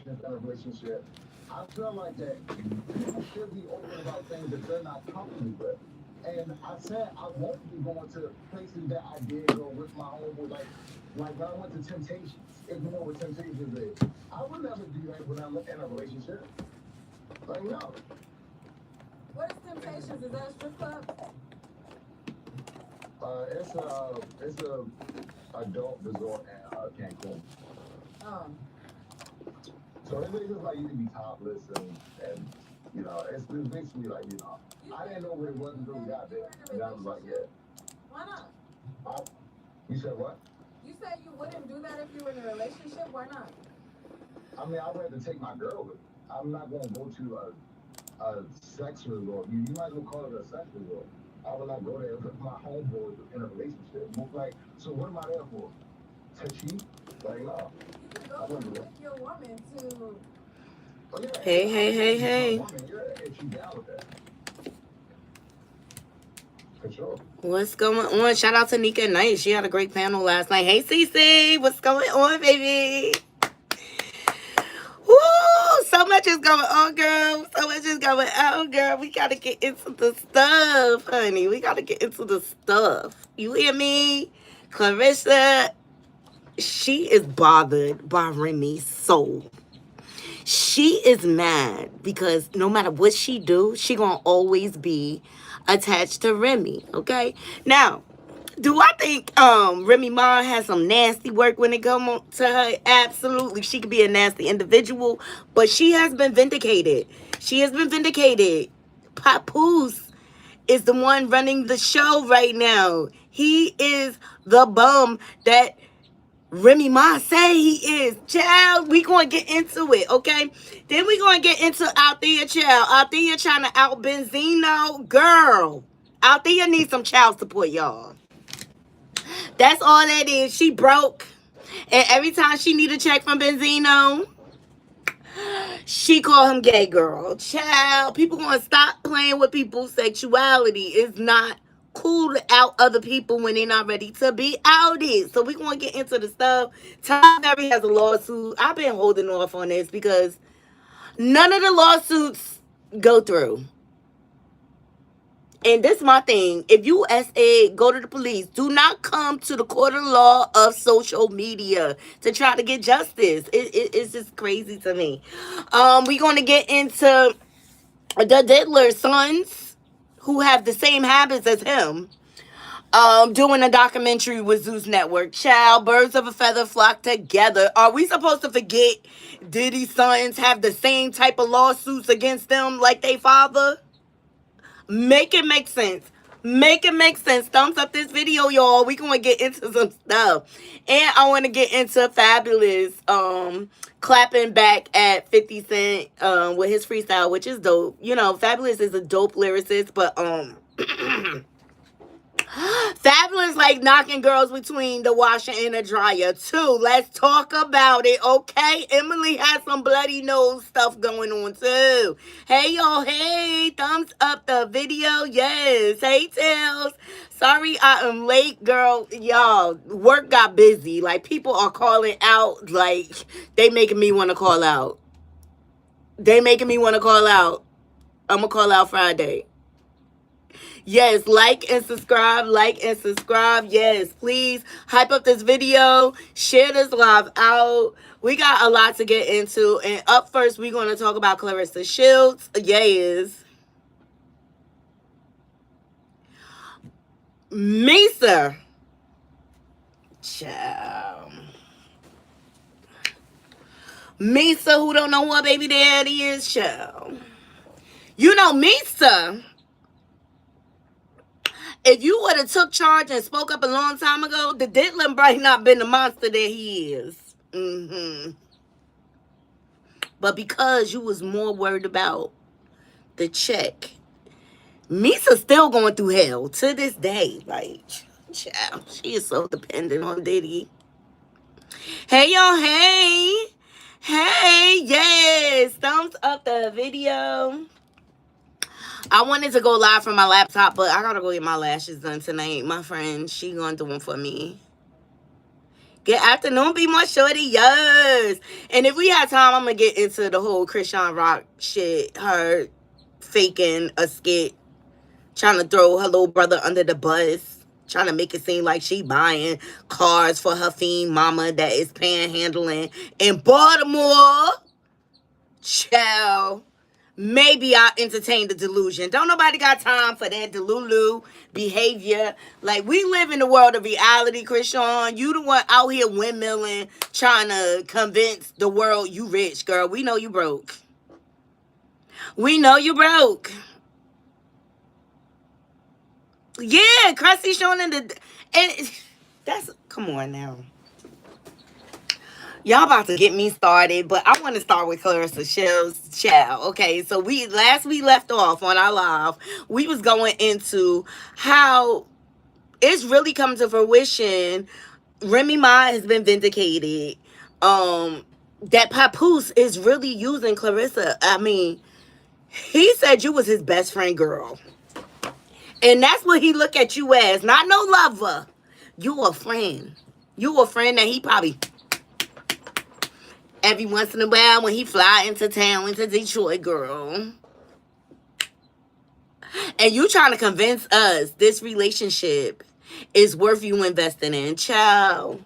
in a relationship, I feel like that you should be open about things that they're not comfortable with. And I said I won't be going to places that I did go with my homeboy, like when I went to Temptations. If you know what Temptations is, I would never do that when I'm in a relationship. Like no. What is Temptations? Is that a strip club? It's a adult resort in Cancun. Oh. So it's just like you can be topless and it's basically like I didn't know what it was until we got there, and I was like, yeah. Why not? I, you said what? You said you wouldn't do that if you were in a relationship. Why not? I mean, I would have to take my girl with me. I'm not going to go to a sex resort. You might as well call it a sex resort. I would not go there with my homeboy in a relationship. Like, so what am I there for? To cheat? Like, no. You can go with your woman to. Oh, yeah, Hey, hey, hey, hey. Woman, yeah, if you down with that. For sure. What's going on? Shout out to Nika Knight. She had a great panel last night. Hey, Cece. What's going on, baby? Woo! So much is going on, girl. So much is going on, girl. We got to get into the stuff, honey. We got to get into the stuff. You hear me? Claressa, she is bothered by Remy's soul. She is mad because no matter what she do, she gonna always be attached to Remy. Okay. Now, do I think Remy Ma has some nasty work when it comes to her? Absolutely, she could be a nasty individual, but she has been vindicated. She has been vindicated. Papoose is the one running the show right now. He is the bum that Remy Ma say he is. Child, we gonna get into it, okay? Then we gonna get into Althea, child. Althea trying to out Benzino. Girl, Althea needs some child support, y'all. That's all that is. She broke. And every time she need a check from Benzino, she call him gay, girl. Child, people gonna stop playing with people's sexuality. It's not cool to out other people when they're not ready to be outed. So we gonna get into the stuff. Tyler Perry has a lawsuit. I've been holding off on this because none of the lawsuits go through. And this is my thing. If you as a go to the police, do not come to the court of law of social media to try to get justice. It's just crazy to me. We're gonna get into the Diddler sons who have the same habits as him. Doing a documentary with Zeus Network. Child, birds of a feather flock together. Are we supposed to forget Diddy's sons have the same type of lawsuits against them like they father? Make it make sense. Make it make sense. Thumbs up this video, y'all. We gonna get into some stuff. And I want to get into Fabulous clapping back at 50 Cent with his freestyle, which is dope. You know, Fabulous is a dope lyricist, but Fabulous like knocking girls between the washer and the dryer too. Let's talk about it, okay? Emily has some bloody nose stuff going on too. Hey y'all, hey, thumbs up the video, yes. Hey Tails, sorry I am late, girl. Y'all, work got busy. Like people are calling out, like they making me want to call out. They making me want to call out. I'm gonna call out Friday. Yes, like and subscribe, like and subscribe. Yes, please hype up this video, share this live out. We got a lot to get into. And up first, we're going to talk about Claressa Sheilds. Yes. Misa. Child. Misa, who don't know what baby daddy is, child. You know, Misa, if you would have took charge and spoke up a long time ago, the Diddler might not been the monster that he is. But because you was more worried about the check, Misa's still going through hell to this day. Like, child, she is so dependent on Diddy. Hey, y'all, hey. Hey, yes. Thumbs up the video. I wanted to go live from my laptop, but I gotta go get my lashes done tonight. My friend, she gonna do them for me. Good afternoon, Be More Shorty. Yes. And if we have time, I'm going to get into the whole Christian Rock shit. Her faking a skit, trying to throw her little brother under the bus, trying to make it seem like she buying cars for her fiend mama that is panhandling in Baltimore. Child. Maybe I'll entertain the delusion. Don't nobody got time for that delulu behavior. Like, we live in the world of reality, Krishan. You the one out here windmilling, trying to convince the world you rich, girl. We know you broke. We know you broke. Yeah, Krusty showing in the... And that's... Come on now. Y'all about to get me started, but I want to start with Claressa Sheilds' child. Okay, so we left off on our live, we was going into how it's really come to fruition. Remy Ma has been vindicated. That Papoose is really using Claressa. I mean, he said you was his best friend, girl. And that's what he look at you as. Not no lover. You a friend. You a friend that he probably... Every once in a while when he fly into town, into Detroit, girl. And you trying to convince us this relationship is worth you investing in. Child.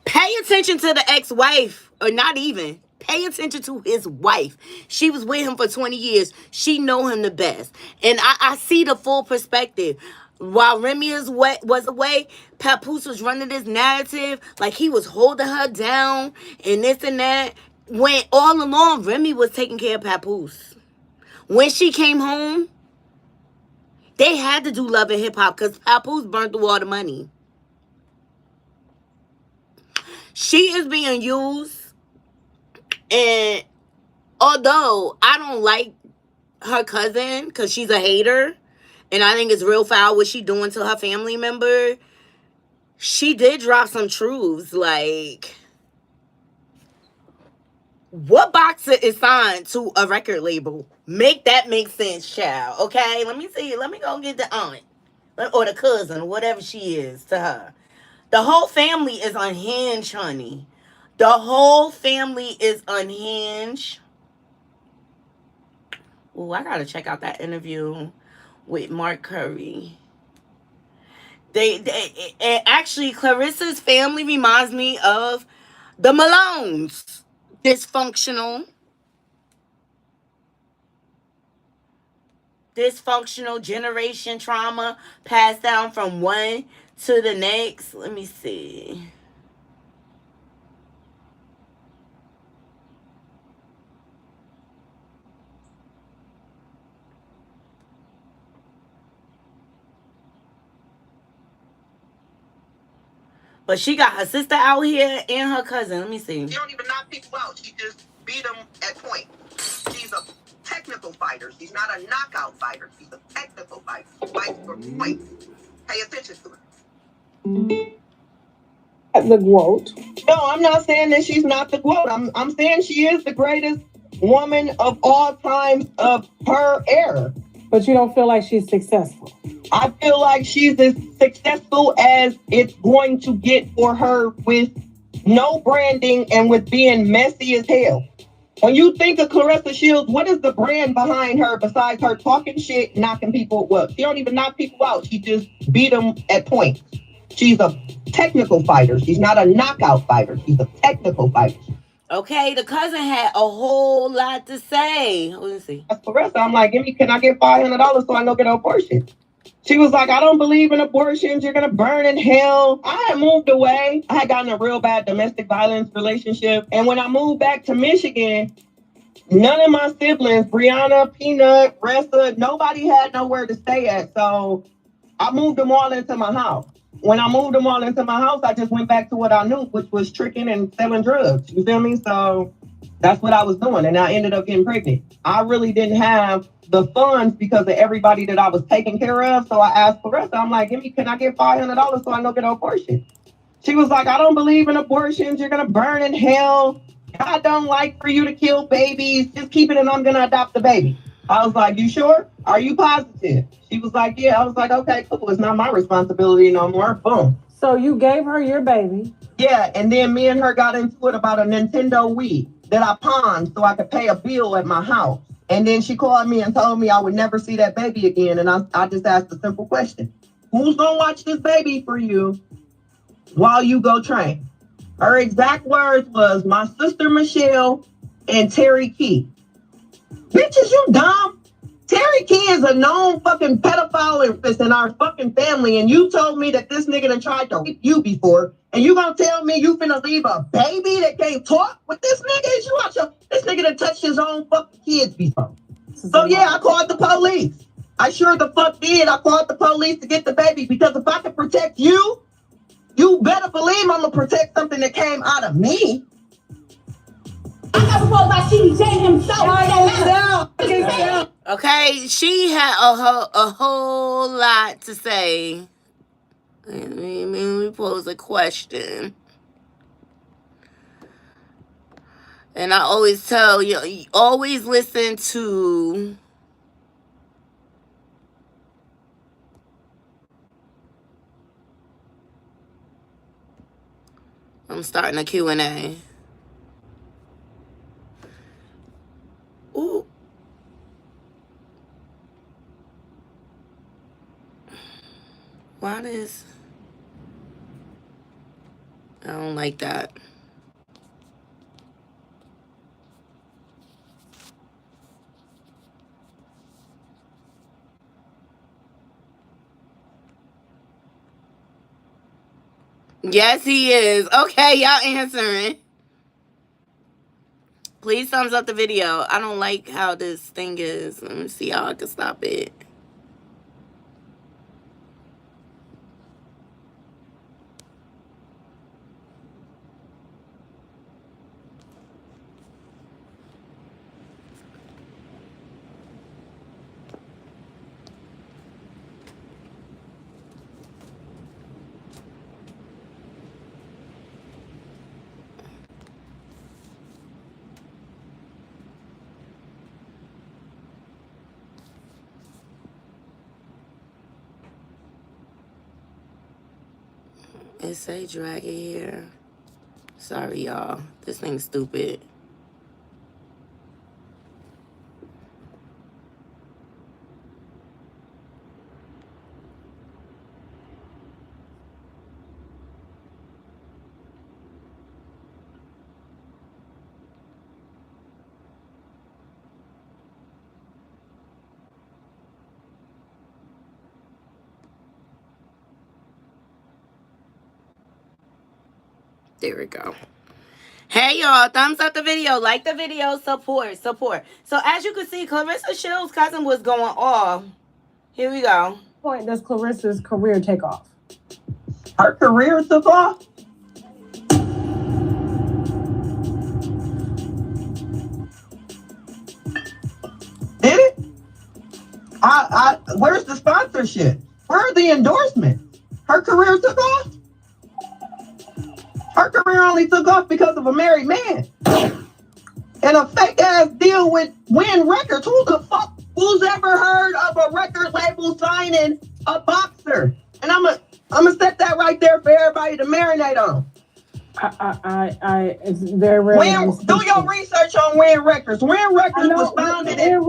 Pay attention to the ex-wife. Or not even. Pay attention to his wife. She was with him for 20 years. She know him the best. And I see the full perspective. While Remy was away, Papoose was running this narrative like he was holding her down and this and that. When all along, Remy was taking care of Papoose. When she came home, they had to do Love and Hip Hop because Papoose burned through all the money. She is being used, and although I don't like her cousin because she's a hater, and I think it's real foul what she doing to her family member, she did drop some truths. Like, what boxer is signed to a record label? Make that make sense, child. Okay? Let me see. Let me go get the aunt. Or the cousin, whatever she is to her. The whole family is unhinged, honey. The whole family is unhinged. Oh, I gotta check out that interview with Mark Curry. They actually, Claressa's family reminds me of the Malones. Dysfunctional generation trauma passed down from one to the next. Let me see. But she got her sister out here and her cousin. Let me see. She don't even knock people out. She just beat them at point. She's a technical fighter. She's not a knockout fighter. She's a technical fighter. She fights for points. Pay attention to her. The GOAT. No, I'm not saying that she's not the GOAT. I'm saying she is the greatest woman of all times of her era. But you don't feel like she's successful? I feel like she's as successful as it's going to get for her with no branding and with being messy as hell. When you think of Claressa Sheilds, what is the brand behind her besides her talking shit, knocking people? Well, she don't even knock people out. She just beat them at points. She's a technical fighter. She's not a knockout fighter. She's a technical fighter. Okay, the cousin had a whole lot to say. Let's see. That's Claressa. I'm like, can I get $500 so I go get an abortion? She was like, I don't believe in abortions. You're going to burn in hell. I had moved away. I had gotten a real bad domestic violence relationship. And when I moved back to Michigan, none of my siblings, Brianna, Peanut, Ressa, nobody had nowhere to stay at. So I moved them all into my house. When I moved them all into my house, I just went back to what I knew, which was tricking and selling drugs. You feel me? So that's what I was doing. And I ended up getting pregnant. I really didn't have the funds because of everybody that I was taking care of. So I asked Claressa, I'm like, can I get $500 so I get an abortion? She was like, I don't believe in abortions. You're going to burn in hell. God don't like for you to kill babies. Just keep it and I'm going to adopt the baby. I was like, you sure? Are you positive? She was like, yeah. I was like, okay, cool. It's not my responsibility no more. Boom. So you gave her your baby. Yeah, and then me and her got into it about a Nintendo Wii that I pawned so I could pay a bill at my house. And then she called me and told me I would never see that baby again. And I just asked a simple question. Who's going to watch this baby for you while you go train? Her exact words was my sister Michelle and Terry Key. Bitches, you dumb. Terry Key is a known fucking pedophile in our fucking family, and you told me that this nigga done tried to rape you before, and you gonna tell me you finna leave a baby that can't talk with this nigga? Is you watch this nigga done touched his own fucking kids before. So yeah, I called the police. I sure the fuck did. I called the police to get the baby, because if I can protect you, you better believe I'm gonna protect something that came out of me. I got proposed by CJ himself. Okay, she had a whole lot to say. Let me pose a question. And I always tell you always listen to I'm starting a Q&A. Ooh. Why this? I don't like that. Yes, he is. Okay, y'all answering. Please thumbs up the video. I don't like how this thing is. Let me see how I can stop it. It say drag it here. Sorry, y'all. This thing's stupid. There we go. Hey, y'all. Thumbs up the video. Like the video. Support. So, as you can see, Claressa Sheilds' cousin was going off. Here we go. Point does Claressa's career take off? Her career took off? Did it? Where's the sponsorship? Where are the endorsements? Her career took off? Her career only took off because of a married man. And a fake ass deal with Win Records. Who's ever heard of a record label signing a boxer? And I'm gonna set that right there for everybody to marinate on. It's very rare. Do your research on Win Records. Win Records was founded in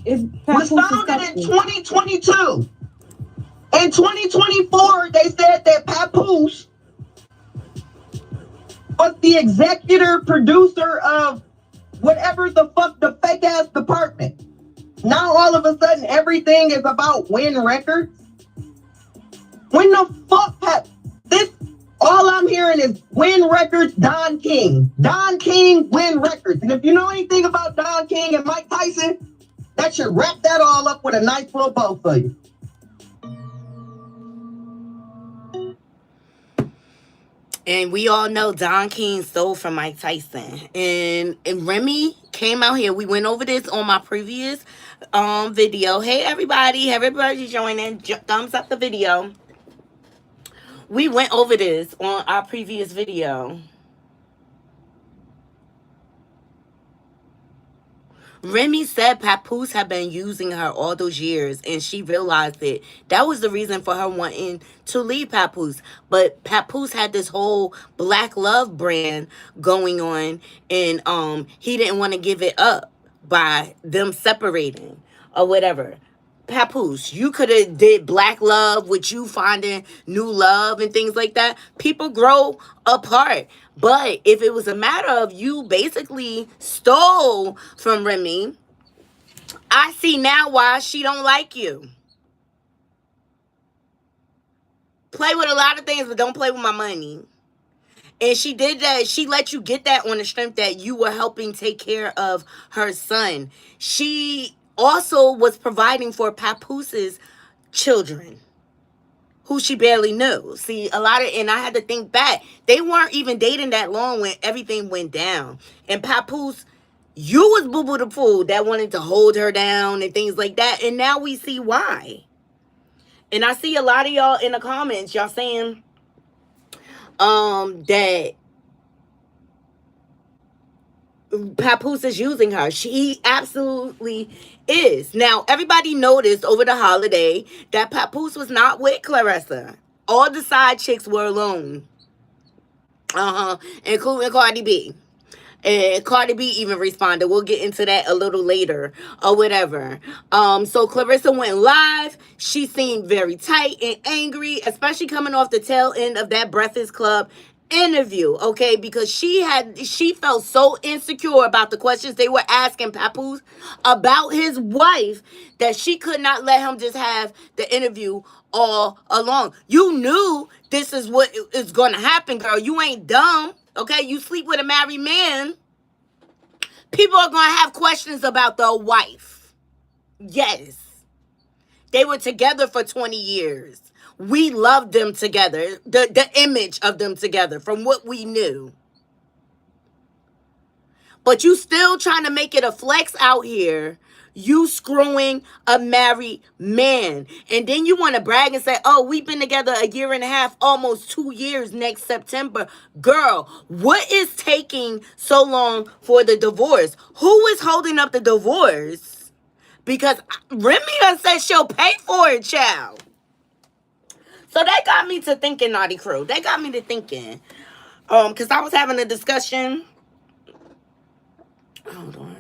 2022. In 2024, they said that Papoose was the executive producer of whatever the fuck the fake ass department. Now all of a sudden everything is about Win Records. When the fuck this? All I'm hearing is Win Records, Don King. Don King, Win Records. And if you know anything about Don King and Mike Tyson, that should wrap that all up with a nice little bow for you. And we all know Don King stole from Mike Tyson. And Remy came out here. We went over this on my previous video. Hey, everybody. Everybody joining. Thumbs up the video. We went over this on our previous video. Remy said Papoose had been using her all those years, and she realized it. That was the reason for her wanting to leave Papoose. But Papoose had this whole black love brand going on, and he didn't want to give it up by them separating or whatever. Papoose, you could have did black love with you finding new love and things like that. People grow apart. But if it was a matter of you basically stole from Remy, I see now why she don't like you. Play with a lot of things, but don't play with my money. And she did that. She let you get that on the strength that you were helping take care of her son. She also was providing for Papooses children who she barely knew. See, a lot of, and I had to think back, they weren't even dating that long when everything went down. And Papoose, you was Boo Boo the Fool that wanted to hold her down and things like that. And now we see why. And I see a lot of y'all in the comments, y'all saying that Papoose is using her. She absolutely is. Now, everybody noticed over the holiday that Papoose was not with Claressa. All the side chicks were alone. Including Cardi B. And Cardi B even responded. We'll get into that a little later or whatever. So Claressa went live. She seemed very tight and angry, especially coming off the tail end of that Breakfast Club interview, okay? Because she felt so insecure about the questions they were asking Papoose about his wife that she could not let him just have the interview all along. You knew this is what is going to happen, girl. You ain't dumb. Okay, you sleep with a married man. People are going to have questions about the wife. Yes. They were together for 20 years. We loved them together. The image of them together from what we knew. But you still trying to make it a flex out here. You screwing a married man. And then you want to brag and say, oh, we've been together a year and a half, almost 2 years next September. Girl, what is taking so long for the divorce? Who is holding up the divorce? Because Remy done said she'll pay for it, child. So that got me to thinking, Naughty Crew. That got me to thinking. Because I was having a discussion. Hold on.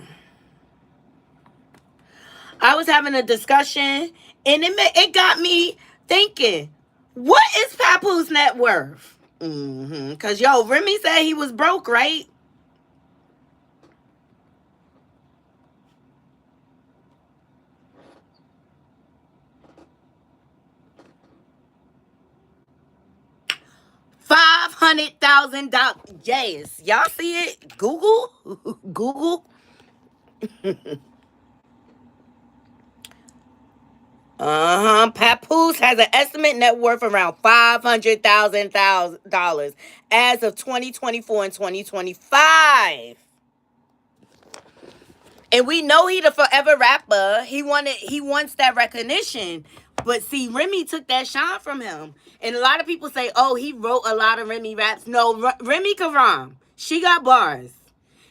I was having a discussion, and it got me thinking, what is Papoose net worth? Because, Remy said he was broke, right? $500,000. Yes. Y'all see it? Google? Google? Papoose has an estimate net worth around $500,000 as of 2024 and 2025. And we know he the forever rapper. He wants that recognition. But see, Remy took that shine from him. And a lot of people say, oh, he wrote a lot of Remy raps. No, Remy can rhyme. She got bars.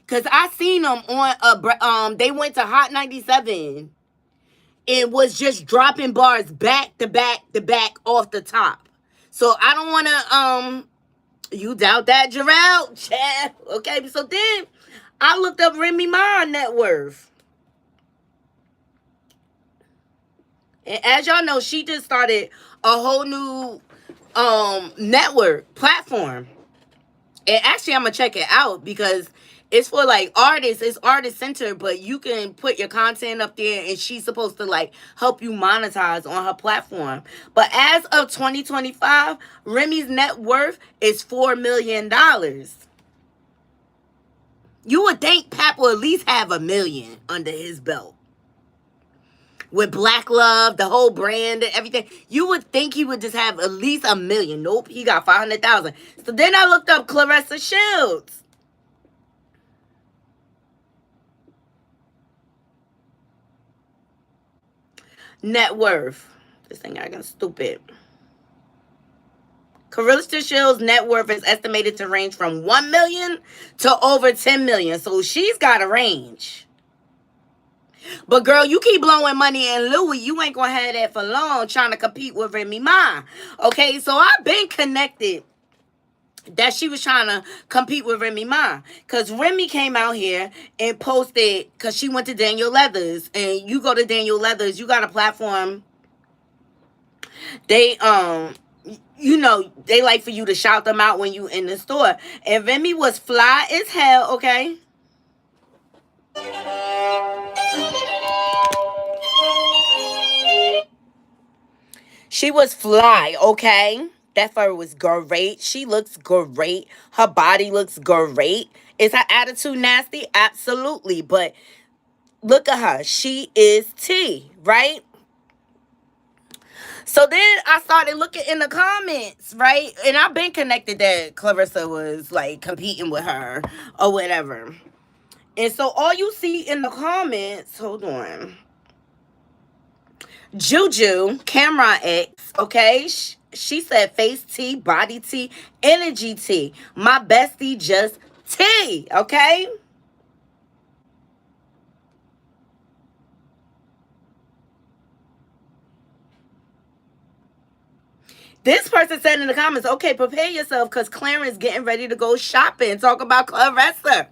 Because I seen them on, they went to Hot 97. It was just dropping bars back to back to back off the top. So I don't want to, you doubt that, Jarrell? Chad. Okay, so then I looked up Remy Ma net worth. And as y'all know, she just started a whole new network platform. And actually, I'm going to check it out because it's for like artists. It's artist centered, but you can put your content up there and she's supposed to like help you monetize on her platform. But as of 2025, Remy's net worth is $4 million. You would think Pap will at least have $1 million under his belt. With Black Love, the whole brand and everything. You would think he would just have at least $1 million. Nope, he got $500,000. So then I looked up Claressa Sheilds. Net worth. This thing acting stupid. Claressa Sheilds' net worth is estimated to range from $1 million to over $10 million. So she's got a range. But girl, you keep blowing money in Louis, you ain't gonna have that for long trying to compete with Remy Ma. Okay, so I've been connected that she was trying to compete with Remy Ma. Because Remy came out here and posted, because she went to Daniel Leathers. And you go to Daniel Leathers, you got a platform. They, they like for you to shout them out when you in the store. And Remy was fly as hell, okay? She was fly, okay? That fur was great. She looks great. Her body looks great. Is her attitude nasty? Absolutely. But look at her. She is T, right? So then I started looking in the comments, right? And I've been connected that Claressa was like competing with her or whatever. And so all you see in the comments, hold on. Juju, Camera X, okay? She said face T, body T, energy T. My bestie just T, okay? This person said in the comments, okay, prepare yourself because Clarence getting ready to go shopping. Talk about Claressa.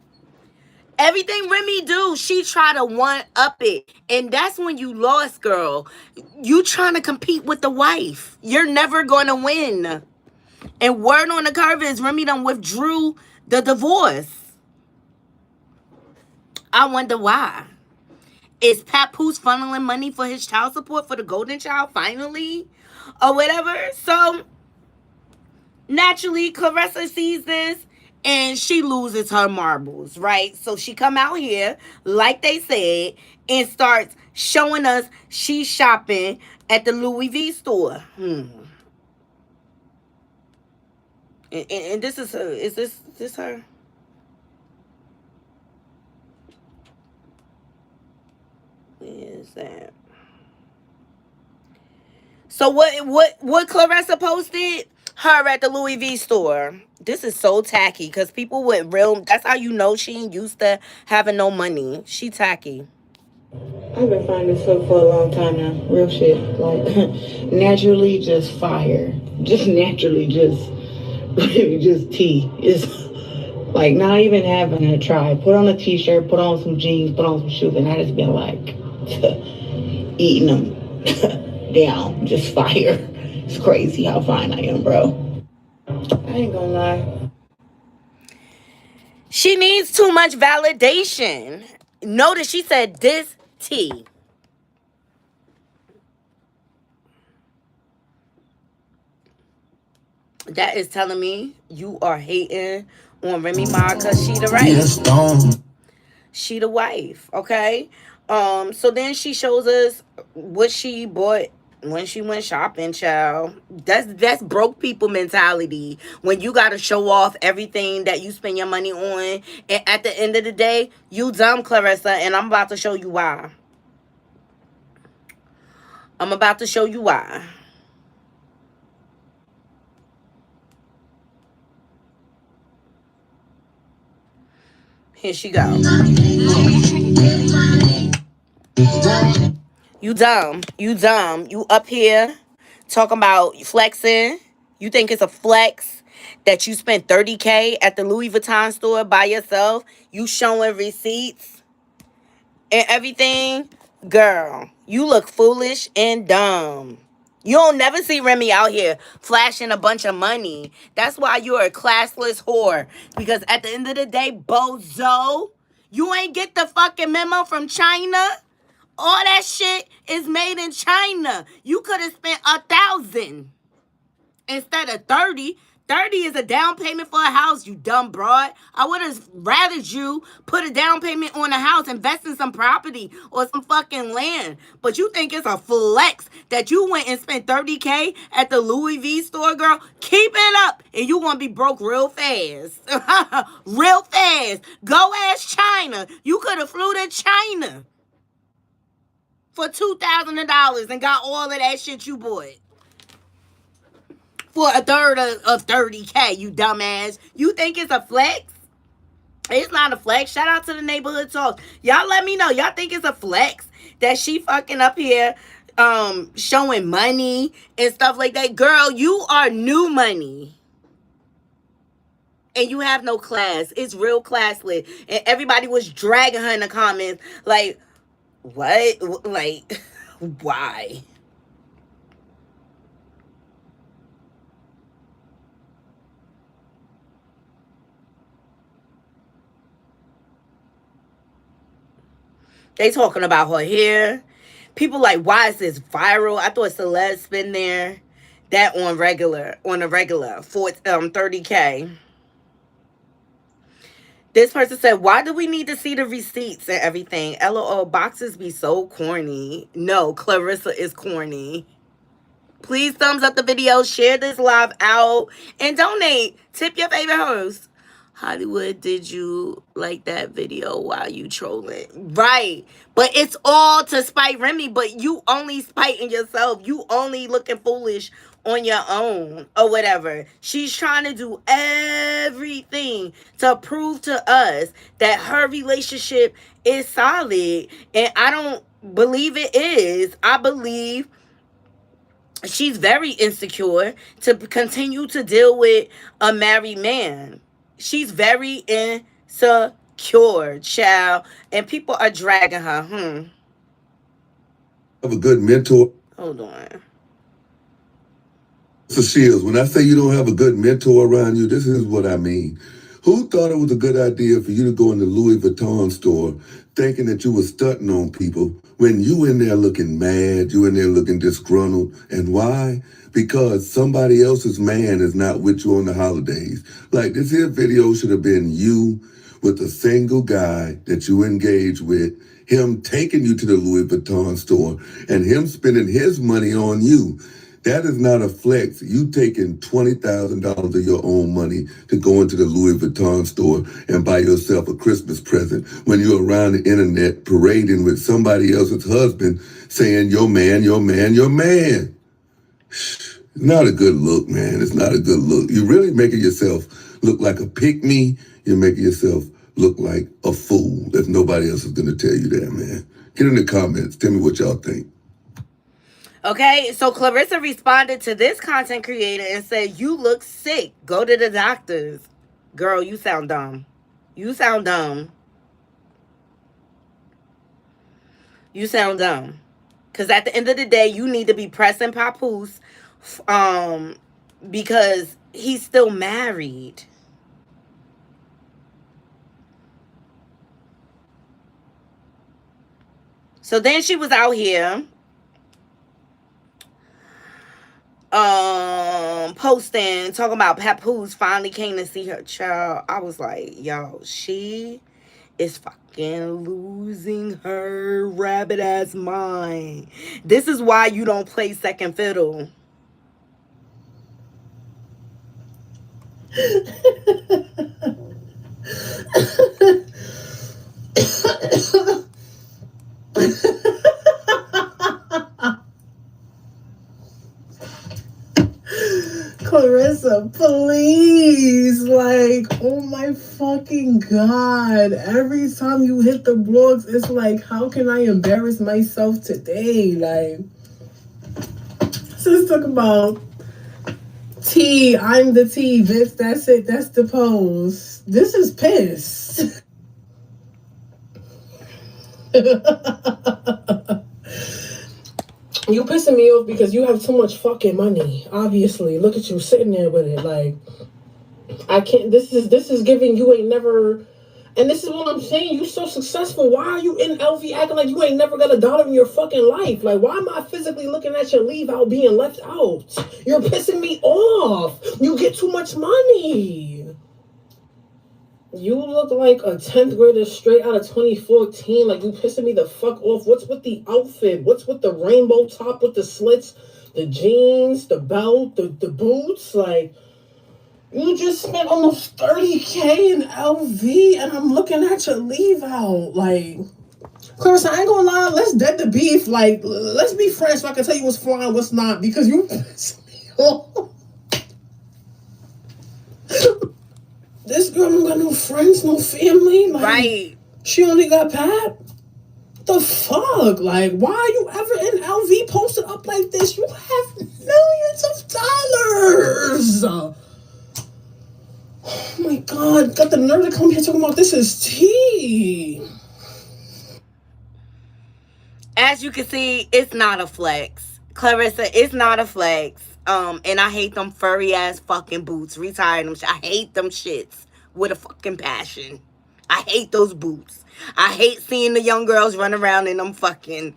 Everything Remy do, she try to one-up it. And that's when you lost, girl. You trying to compete with the wife. You're never going to win. And word on the curve is Remy done withdrew the divorce. I wonder why. Is Papoose funneling money for his child support for the golden child finally? Or whatever. So, naturally, Claressa sees this and she loses her marbles, right? So she come out here, like they said, and starts showing us she's shopping at the Louis V store. And this is her. Is this her? Where is that? So what Claressa posted? Her at the Louis V store. This is so tacky because people with real, that's how you know she ain't used to having no money. She tacky. I've been finding this stuff for a long time now. Real shit. Like, naturally just fire. Just naturally just tea. It's like not even having to try. Put on a t-shirt, put on some jeans, put on some shoes, and I just been like eating them down. Just fire. It's crazy how fine I am, bro. I ain't gonna lie. She needs too much validation. Notice she said this tea. That is telling me you are hating on Remy Ma because she the right. She the wife, okay? So then she shows us what she bought when she went shopping, child. That's broke people mentality. When you gotta show off everything that you spend your money on, and at the end of the day, you dumb, Claressa, and I'm about to show you why. I'm about to show you why. Here she go. You dumb. You dumb. You up here talking about flexing. You think it's a flex that you spent $30K at the Louis Vuitton store by yourself? You showing receipts and everything? Girl, you look foolish and dumb. You don't never see Remy out here flashing a bunch of money. That's why you're a classless whore. Because at the end of the day, bozo, you ain't get the fucking memo from China. All that shit is made in China. You could have spent 1,000 instead of 30. 30 is a down payment for a house, you dumb broad. I would have rather you put a down payment on a house, invest in some property or some fucking land. But you think it's a flex that you went and spent 30K at the Louis V store, girl? Keep it up and you gonna be broke real fast. Real fast. Go ask China. You could have flew to China for $2,000 and got all of that shit you bought. For a third of 30K, you dumbass. You think it's a flex? It's not a flex. Shout out to the neighborhood talk. Y'all let me know. Y'all think it's a flex that she fucking up here showing money and stuff like that? Girl, you are new money. And you have no class. It's real classless. And everybody was dragging her in the comments. Like, what? Like, why? They talking about her hair. People like, why is this viral? I thought Celeste been there. That on a regular for 30K. This person said, why do we need to see the receipts and everything? LOL, boxes be so corny. No, Claressa is corny. Please thumbs up the video, share this live out, and donate. Tip your favorite host. Hollywood, did you like that video while you trolling? Right. But it's all to spite Remy, but you only spiting yourself. You only looking foolish on your own or whatever. She's trying to do everything to prove to us that her relationship is solid. And I don't believe it is. I believe she's very insecure to continue to deal with a married man. She's very insecure, child. And people are dragging her. Have a good mentor. Hold on. So Sheilds, when I say you don't have a good mentor around you, this is what I mean. Who thought it was a good idea for you to go in the Louis Vuitton store thinking that you were stunting on people when you in there looking mad, you in there looking disgruntled? And why? Because somebody else's man is not with you on the holidays. Like, this here video should have been you with a single guy that you engage with, him taking you to the Louis Vuitton store, and him spending his money on you. That is not a flex. You taking $20,000 of your own money to go into the Louis Vuitton store and buy yourself a Christmas present when you're around the internet parading with somebody else's husband saying, your man, your man, your man. It's not a good look, man. It's not a good look. You're really making yourself look like a pick-me. You're making yourself look like a fool if nobody else is going to tell you that, man. Get in the comments. Tell me what y'all think. Okay, so Claressa responded to this content creator and said, you look sick. Go to the doctors. Girl, you sound dumb. You sound dumb. You sound dumb. Because at the end of the day, you need to be pressing Papoose because he's still married. So then she was out here posting, talking about Papoose finally came to see her child. I was like, yo, she is fucking losing her rabbit ass mind. This is why you don't play second fiddle. Claressa, please, like, oh my fucking God. Every time you hit the blogs, it's like, how can I embarrass myself today? Like, sis talk about T, I'm the T, bitch, that's it, that's the pose. This is piss. You pissing me off because you have too much fucking money. Obviously, look at you sitting there with it. Like, I can't. This is giving you ain't never. And this is what I'm saying. You so successful. Why are you in LV acting like you ain't never got $1 in your fucking life? Like, why am I physically looking at your leave out being left out? You're pissing me off. You get too much money. You look like a 10th grader straight out of 2014. Like, you pissing me the fuck off. What's with the outfit? What's with the rainbow top with the slits? The jeans, the belt, the boots? Like, you just spent almost 30K in LV, and I'm looking at your leave out. Like, Claressa, I ain't gonna lie. Let's dead the beef. Like, let's be friends so I can tell you what's flying, what's not. Because you piss me off. This girl don't got no friends, no family. Like, Right. she only got Pat. The fuck? Like, why are you ever in LV posted up like this? You have millions of dollars. Oh my god, got the nerve to come here talking about this is tea. As you can see, it's not a flex. Claressa, it's not a flex. And I hate them furry ass fucking boots. Retire them. I hate them shits with a fucking passion. I hate those boots. I hate seeing the young girls run around in them fucking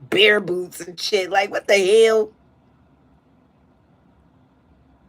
bare boots and shit. Like, what the hell?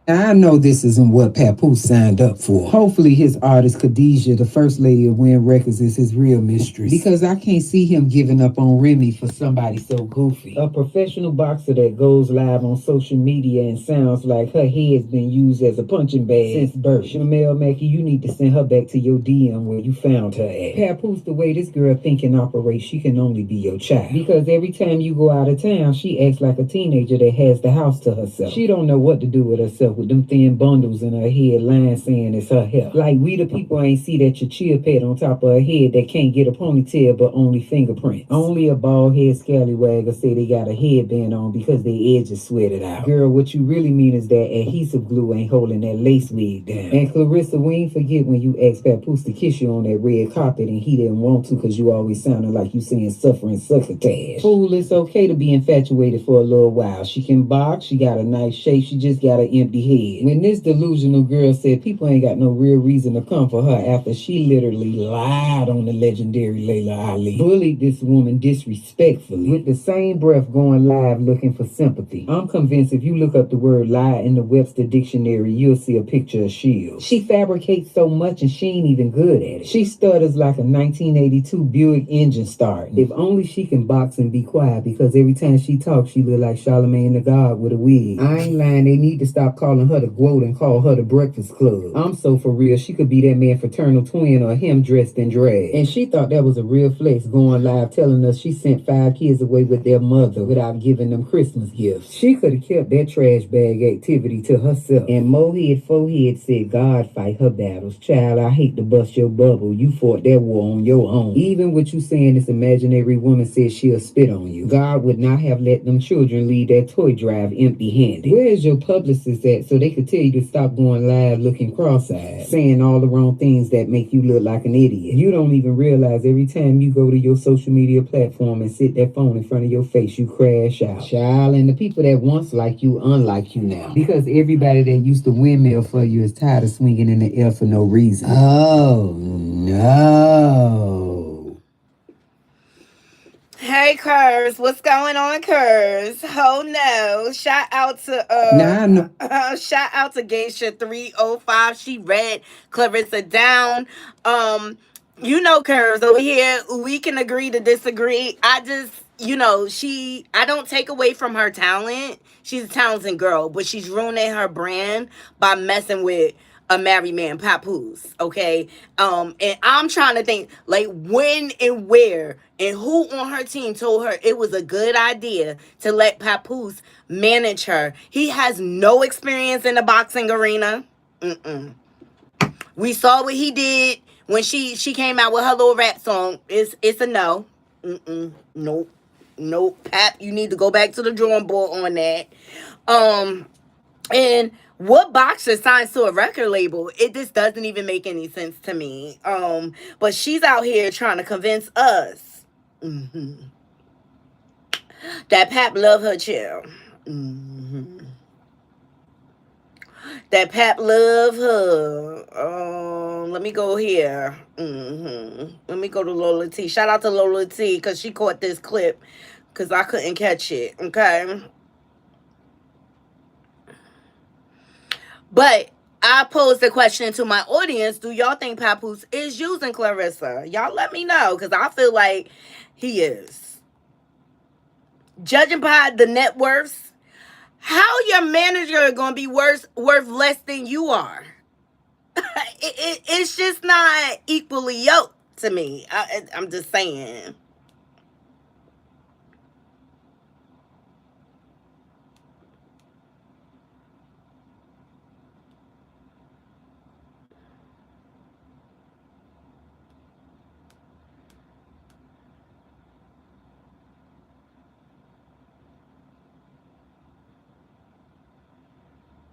I know this isn't what Papoose signed up for. Hopefully his artist Khadijah, the first lady of Win Records, is his real mistress. Because I can't see him giving up on Remy for somebody so goofy. A professional boxer that goes live on social media and sounds like her head's been used as a punching bag since birth. Shamel Mackey, you need to send her back to your DM where you found her at. Papoose, the way this girl think and operates, she can only be your child. Because every time you go out of town, she acts like a teenager that has the house to herself. She don't know what to do with herself with them thin bundles in her head, lying saying it's her hair. Like we the people ain't see that your chill pad on top of her head that can't get a ponytail but only fingerprints. Only a bald head scallywagger say they got a headband on because their edges sweated out. Girl, what you really mean is that adhesive glue ain't holding that lace wig down. And Claressa, we ain't forget when you asked Papoose to kiss you on that red carpet and he didn't want to because you always sounded like you saying suffering succotash. Fool, it's okay to be infatuated for a little while. She can box, she got a nice shape, she just got an empty head. When this delusional girl said people ain't got no real reason to come for her after she literally lied on the legendary Layla Ali, bullied this woman disrespectfully, with the same breath going live looking for sympathy. I'm convinced if you look up the word lie in the Webster dictionary, you'll see a picture of Sheilds. She fabricates so much and she ain't even good at it. She stutters like a 1982 Buick engine starting. If only she can box and be quiet, because every time she talks, she look like Charlamagne the God with a wig. I ain't lying, they need to stop calling her the GWOAT and call her the Breakfast Club. I'm so for real, she could be that man's fraternal twin or him dressed in drag. And she thought that was a real flex, going live telling us she sent 5 kids away with their mother without giving them Christmas gifts. She could have kept that trash bag activity to herself. And Mohead Forehead said God fight her battles. Child, I hate to bust your bubble. You fought that war on your own. Even with you saying this imaginary woman said she'll spit on you, God would not have let them children leave that toy drive empty-handed. Where is your publicist at so they could tell you to stop going live looking cross-eyed, saying all the wrong things that make you look like an idiot? You don't even realize every time you go to your social media platform and sit that phone in front of your face, you crash out. Child, and the people that once like you unlike you now. Because everybody that used to windmill for you is tired of swinging in the air for no reason. Oh, no. Hey, Curves, what's going on, Curves? Oh no! Shout out to shout out to Geisha 305. She read Claressa down. You know, Curves over here, we can agree to disagree. I just, I don't take away from her talent. She's a talented girl, but she's ruining her brand by messing with a married man, Papoose, okay? And I'm trying to think, like, when and where and who on her team told her it was a good idea to let Papoose manage her. He has no experience in the boxing arena. We saw what he did when she came out with her little rap song. It's a no. Nope. Pap, you need to go back to the drawing board on that. And what boxer signs to a record label? It just doesn't even make any sense to me. But she's out here trying to convince us that Pap love her chill. That Pap love her. Let me go here. Let me go to Lola T. Shout out to Lola T because she caught this clip because I couldn't catch it. Okay. But I posed the question to my audience. Do y'all think Papoose is using Claressa? Y'all let me know because I feel like he is. Judging by the net worths, how your manager going to be worth less than you are? It's just not equally yoked to me. I'm just saying.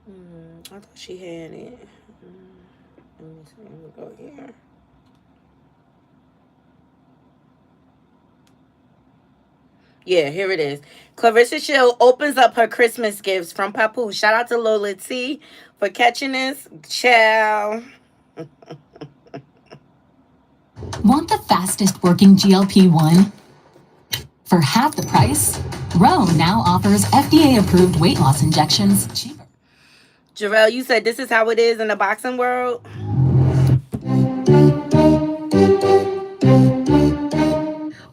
I thought she had it. Let me see. Let me go here. Yeah, here it is. Claressa Shield opens up her Christmas gifts from Papoose. Shout out to Lola T for catching this. Ciao. Want the fastest working GLP-1? For half the price, Rome now offers FDA-approved weight loss injections cheaper. Jarrell, you said this is how it is in the boxing world?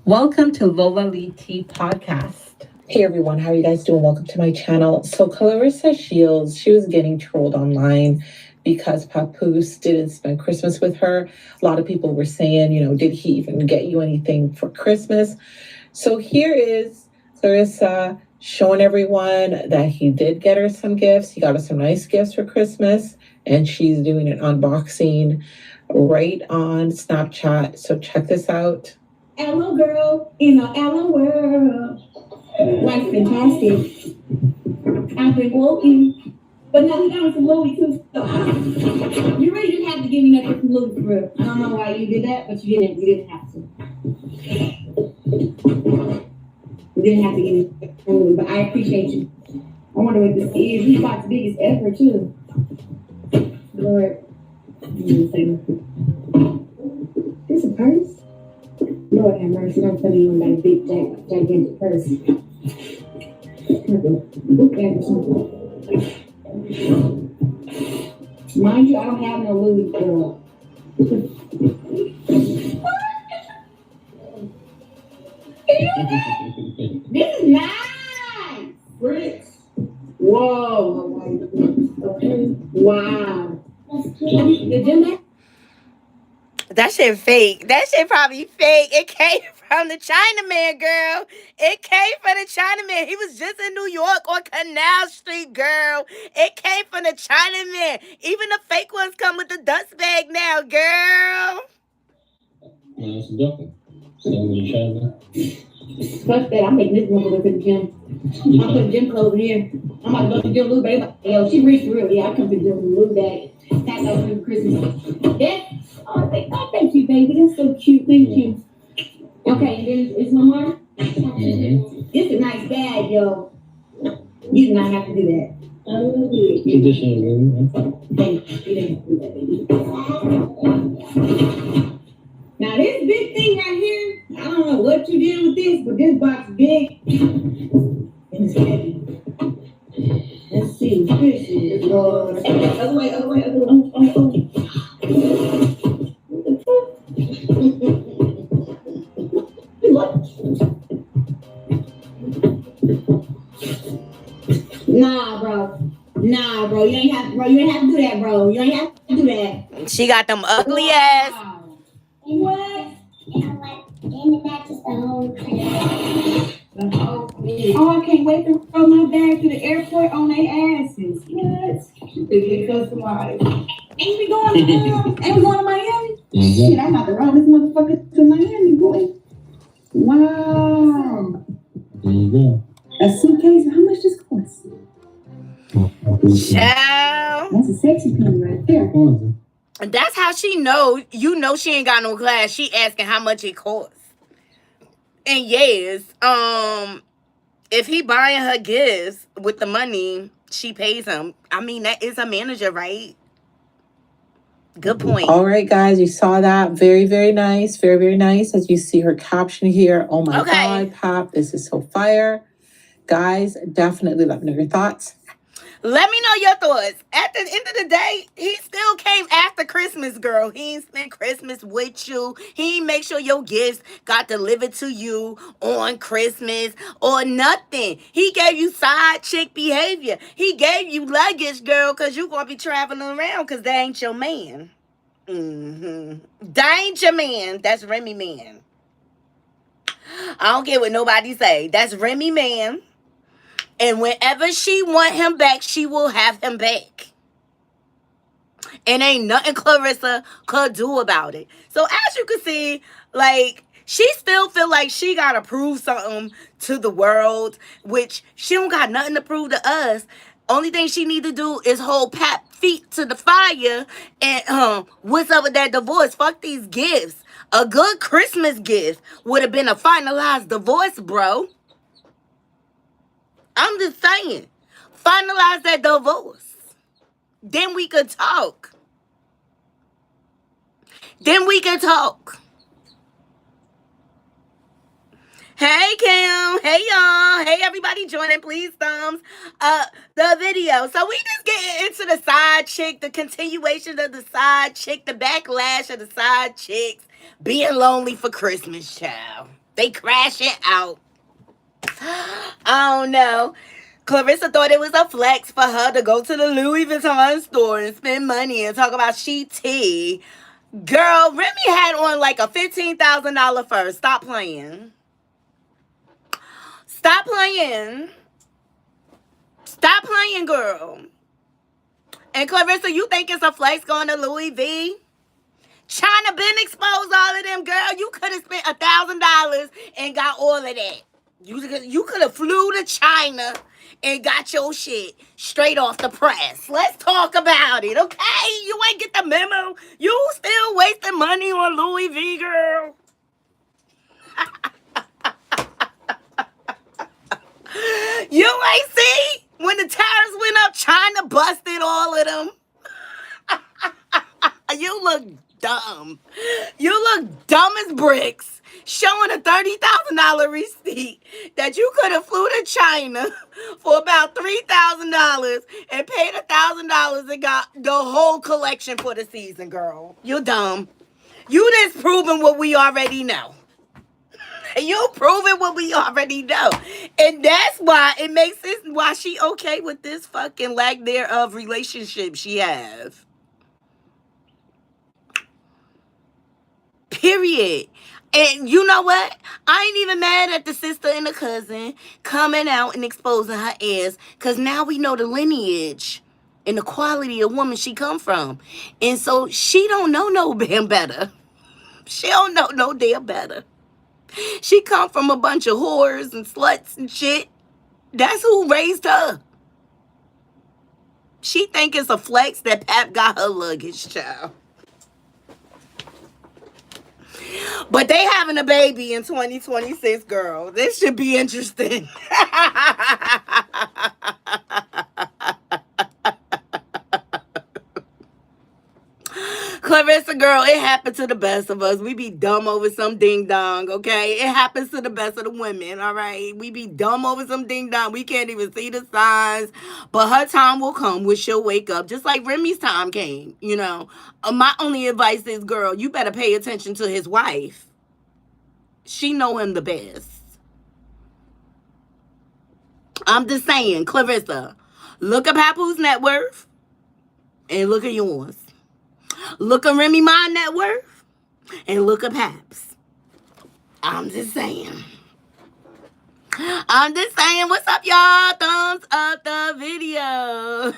Welcome to Lola Lee T Podcast. Hey everyone, how are you guys doing? Welcome to my channel. So Claressa Sheilds, she was getting trolled online because Papoose didn't spend Christmas with her. A lot of people were saying, did he even get you anything for Christmas? So here is Claressa showing everyone that he did get her some gifts. He got her some nice gifts for Christmas, and she's doing an unboxing right on Snapchat. So check this out. Hello, girl, in the Ella world. Like fantastic. I've been walking, but now we got some Louis too. So you really didn't have to give me nothing from Louis for real. I don't know why you did that, but you didn't. You didn't have to. You didn't have to give me from Louis, but I appreciate you. I wonder what this is. He's about the biggest effort too. Lord, this a purse? Lord have mercy, don't tell me you want that big, gigantic purse. Look at it. Mind you, I don't have no Louis girl. This is nice! Bricks. Whoa. Wow. Did you That shit fake. That shit probably fake. It came from the Chinaman, girl. It came from the Chinaman. He was just in New York on Canal Street, girl. It came from the Chinaman. Even the fake ones come with the dust bag now, girl. Yeah, that's a duffel. So when you try that? Fuck that, I'm making this one go to the gym. I'm putting gym clothes in here. I'm about to go to the gym, Lou, baby. Yo, she reached real. Yeah, I come to the gym with Lou bag. That's like for Christmas. Thank you, baby. That's so cute. Thank you. Okay, and then it's no more? It's a nice bag, yo. You did not have to do that. Traditional, Thank you. You didn't have to do that, baby. Now, this big thing right here, I don't know what you did with this, but this box is big. It's heavy. Let's see. Fishes. Other way. Nah, bro. You ain't have to do that, bro. You ain't have to do that. She got them ugly ass. What? And that's just the whole Oh, I can't wait to throw my bag to the airport on their asses. Yes. Because alive. Ain't we going to Miami? Shit, I'm about to run this motherfucker to Miami, boy. Wow. There you go. A suitcase, how much this cost? Child. That's a sexy penny right there. That's how she know. You know she ain't got no class. She asking how much it costs. And yes, if he buying her gifts with the money, she pays him. I mean, that is a manager, right? Good point. All right, guys, you saw that. Very, very nice. Very, very nice. As you see her caption here. Oh my God, Pop, this is so fire. Guys, definitely let me know your thoughts. Let me know your thoughts. At the end of the day, he still came after Christmas, girl. He ain't spent Christmas with you. He ain't make sure your gifts got delivered to you on Christmas or nothing. He gave you side chick behavior. He gave you luggage, girl, because you going to be traveling around because that ain't your man. That ain't your man. That's Remy man. I don't care what nobody say. That's Remy man. And whenever she want him back, she will have him back. And ain't nothing Claressa could do about it. So as you can see, like, she still feel like she got to prove something to the world, which she don't got nothing to prove to us. Only thing she need to do is hold Pap feet to the fire and what's up with that divorce? Fuck these gifts. A good Christmas gift would have been a finalized divorce, bro. I'm just saying. Finalize that divorce. Then we could talk. Then we can talk. Hey Kim, hey y'all, hey everybody joining, please thumbs up the video. So we just getting into the side chick, the continuation of the side chick, the backlash of the side chicks being lonely for Christmas, child. They crashing out. I don't know. Claressa thought it was a flex for her to go to the Louis Vuitton store and spend money and talk about she tea. Girl, Remy had on like a $15,000 purse. Stop playing. Stop playing. Stop playing, girl. And Claressa, you think it's a flex going to Louis V? China been exposed all of them, girl. You could have spent $1,000 and got all of that. You could have flew to China and got your shit straight off the press. Let's talk about it, okay? You ain't get the memo. You still wasting money on Louis V, girl. You ain't see? When the tariffs went up, China busted all of them. You look dumb. You look dumb as bricks. Showing a $30,000 receipt that you could have flew to China for about $3,000 and paid $1,000 and got the whole collection for the season, girl. You dumb. You just proving what we already know. You proving what we already know. And that's why it makes sense why she okay with this fucking lack thereof relationship she have. Period. And you know what? I ain't even mad at the sister and the cousin coming out and exposing her ass, because now we know the lineage and the quality of woman she come from. And so she don't know no damn better. She don't know no damn better. She come from a bunch of whores and sluts and shit. That's who raised her. She think it's a flex that Pap got her luggage, child. But they having a baby in 2026, girl. This should be interesting. Claressa, girl, it happened to the best of us. We be dumb over some ding dong, okay? It happens to the best of the women, all right? We be dumb over some ding dong. We can't even see the signs. But her time will come when she'll wake up, just like Remy's time came, you know? My only advice is, girl, you better pay attention to his wife. She know him the best. I'm just saying, Claressa, look at Papoose net worth and look at yours. Look at Remy my net worth and look at Pap's. I'm just saying. I'm just saying, what's up, y'all? Thumbs up the video.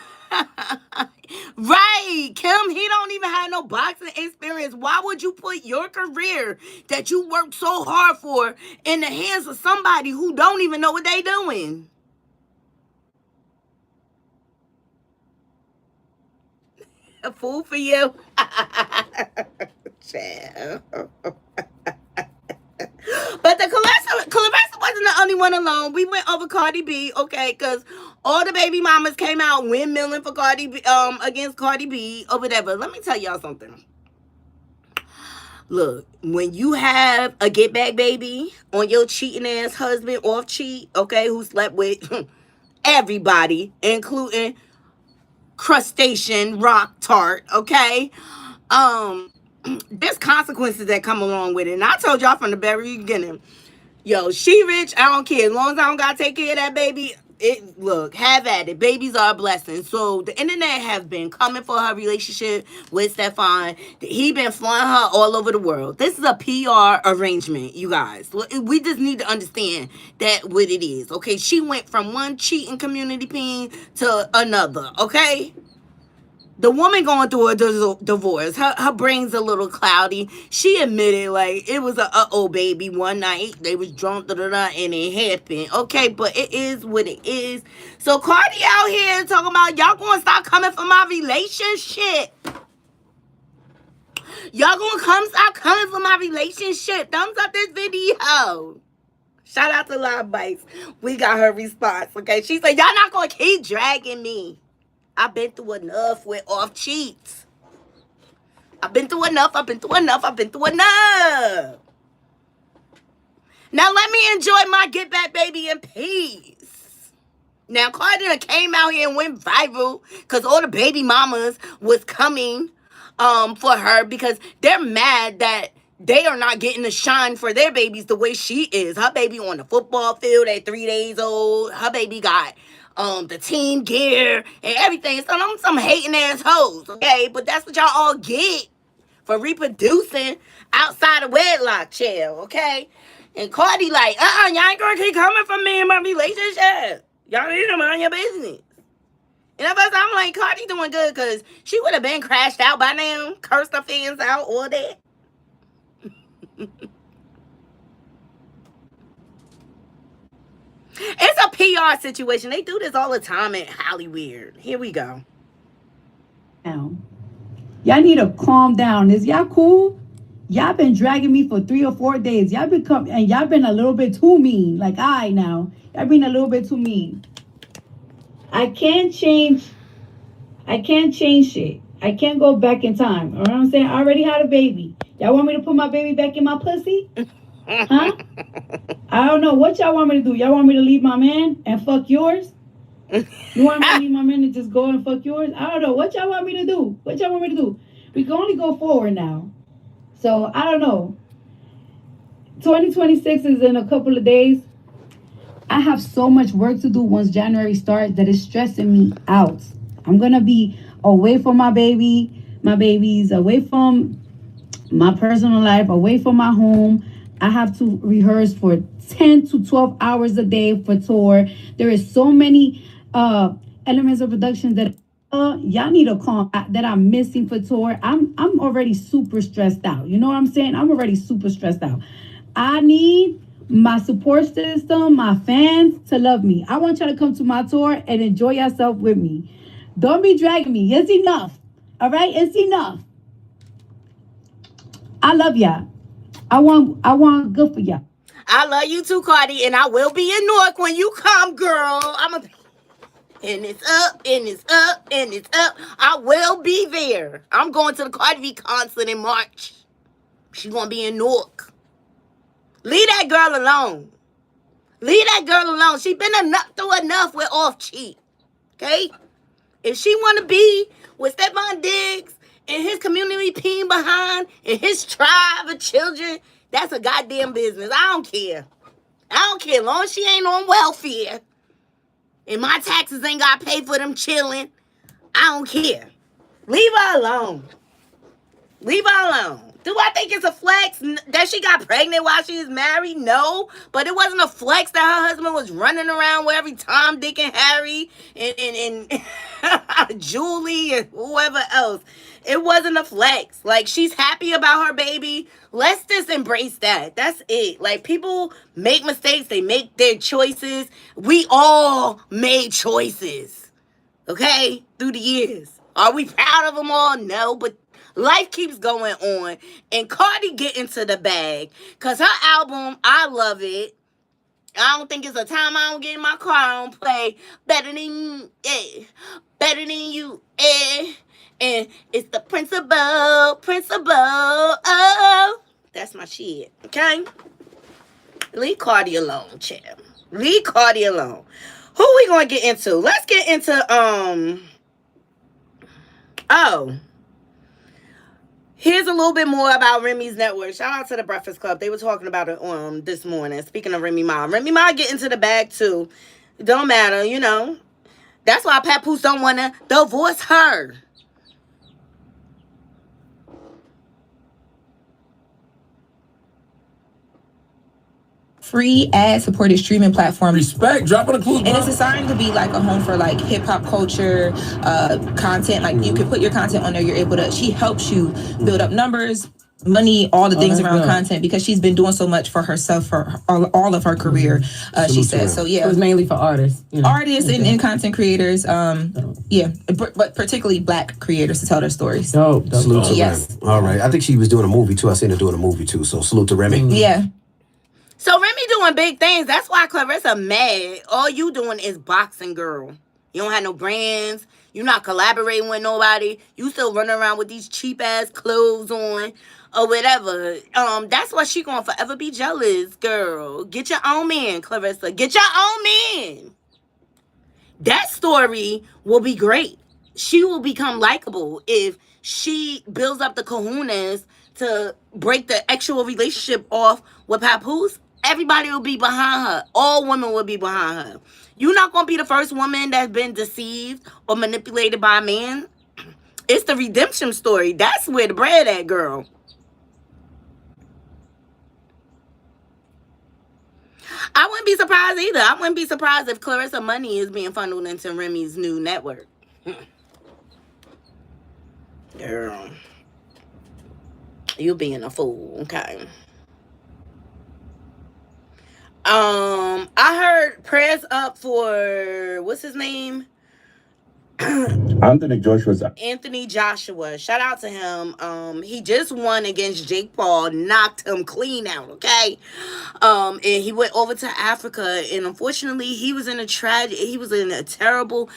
Right, Kim, he don't even have no boxing experience. Why would you put your career that you worked so hard for in the hands of somebody who don't even know what they doing? A fool for you. Child. But the Claressa wasn't the only one alone. We went over Cardi B, okay, because all the baby mamas came out windmilling for Cardi B, against Cardi B or whatever. Let me tell y'all something. Look, when you have a get back baby on your cheating ass husband off cheat, okay, who slept with everybody, including crustacean rock tart, okay, there's consequences that come along with it. And I told y'all from the very beginning, yo, she rich, I don't care. As long as I don't gotta take care of that baby, look, have at it. Babies are a blessing. So the internet has been coming for her relationship with Stefan. He been flying her all over the world. This is a PR arrangement, you guys. We just need to understand that what it is, okay? She went from one cheating community peen to another, okay? The woman going through a divorce. Her brain's a little cloudy. She admitted, like, it was a uh-oh baby one night. They was drunk, and it happened. Okay, but it is what it is. So Cardi out here talking about, y'all gonna stop coming for my relationship. Y'all gonna stop coming for my relationship. Thumbs up this video. Shout out to Live Bites. We got her response, okay? She said, y'all not gonna keep dragging me. I've been through enough with off cheats. I've been through enough. Now let me enjoy my get back baby in peace. Now Cardi came out here and went viral because all the baby mamas was coming for her because they're mad that they are not getting the shine for their babies the way she is. Her baby on the football field at 3 days old. Her baby got the team gear and everything. So I'm some hating ass hoes, okay? But that's what y'all all get for reproducing outside of wedlock, chill, okay? And Cardi like, y'all ain't gonna keep coming for me in my relationship. Y'all need to mind your business. And at first I'm like, Cardi doing good because she would have been crashed out by now, cursed her fans out, all that. It's a PR situation. They do this all the time in Hollywood. Here we go. Now, y'all need to calm down. Is y'all cool? Y'all been dragging me for 3 or 4 days. Y'all been a little bit too mean. Like, now. Y'all been a little bit too mean. I can't change shit. I can't go back in time. You know what I'm saying? I already had a baby. Y'all want me to put my baby back in my pussy? Huh? I don't know. What y'all want me to do? Y'all want me to leave my man and fuck yours? You want me to leave my man and just go and fuck yours? I don't know. What y'all want me to do? We can only go forward now. So, I don't know. 2026 is in a couple of days. I have so much work to do once January starts that is stressing me out. I'm going to be away from my babies, away from my personal life, away from my home. I have to rehearse for 10 to 12 hours a day for tour. There is so many elements of production that y'all need to call that I'm missing for tour. I'm already super stressed out. You know what I'm saying? I'm already super stressed out. I need my support system, my fans to love me. I want y'all to come to my tour and enjoy yourself with me. Don't be dragging me. It's enough. All right? It's enough. I love y'all. I want good for y'all. I love you too, Cardi, and I will be in Newark when you come, girl. And it's up. I will be there. I'm going to the Cardi B concert in March. She's going to be in Newark. Leave that girl alone. She been through enough with off cheat. Okay? If she want to be with Stephon Diggs and his community peeing behind and his tribe of children, that's a goddamn business. I don't care. As long as she ain't on welfare and my taxes ain't got to pay for them chilling, I don't care. Leave her alone. Do I think it's a flex that she got pregnant while she was married? No. But it wasn't a flex that her husband was running around with every Tom, Dick, and Harry and Julie and whoever else. It wasn't a flex. Like, she's happy about her baby. Let's just embrace that. That's it. Like, people make mistakes. They make their choices. We all made choices. Okay? Through the years. Are we proud of them all? No, but life keeps going on. And Cardi get into the bag. Because her album, I love it. I don't think it's a time I don't get in my car, I don't play better than you, and it's the principle, oh, that's my shit, okay? Leave Cardi alone, champ. Leave Cardi alone. Who we gonna get into? Let's get into, here's a little bit more about Remy's network. Shout out to the Breakfast Club. They were talking about it this morning. Speaking of Remy Ma. Remy Ma get into the bag too. It don't matter, you know. That's why Papoose don't want to divorce her. free ad-supported streaming platform. Respect, dropping the clues. And it's designed to be like a home for like hip-hop culture, content. Like you can put your content on there. You're able to, she helps you build up numbers, money, all the things around content, because she's been doing so much for herself for all of her career, she said. So yeah, it was mainly for artists, artists and content creators, but particularly Black creators to tell their stories. Salute to yes. Remy. All right, I think she was doing a movie too. I seen her doing a movie too. So salute to Remy. Yeah. So Remy doing big things. That's why Claressa mad. All you doing is boxing, girl. You don't have no brands. You're not collaborating with nobody. You still running around with these cheap ass clothes on or whatever. That's why she gonna forever be jealous, girl. Get your own man, Claressa. Get your own man. That story will be great. She will become likable if she builds up the kahunas to break the actual relationship off with Papoose. Everybody will be behind her. All women will be behind her. You're not going to be the first woman that's been deceived or manipulated by a man. It's the redemption story. That's where the bread at, girl. I wouldn't be surprised either. I wouldn't be surprised if Claressa money is being funneled into Remy's new network. Girl. You being a fool, okay. I heard prayers up for what's his name? Anthony Joshua. Shout out to him. He just won against Jake Paul, knocked him clean out, okay? And he went over to Africa, and unfortunately he was in a terrible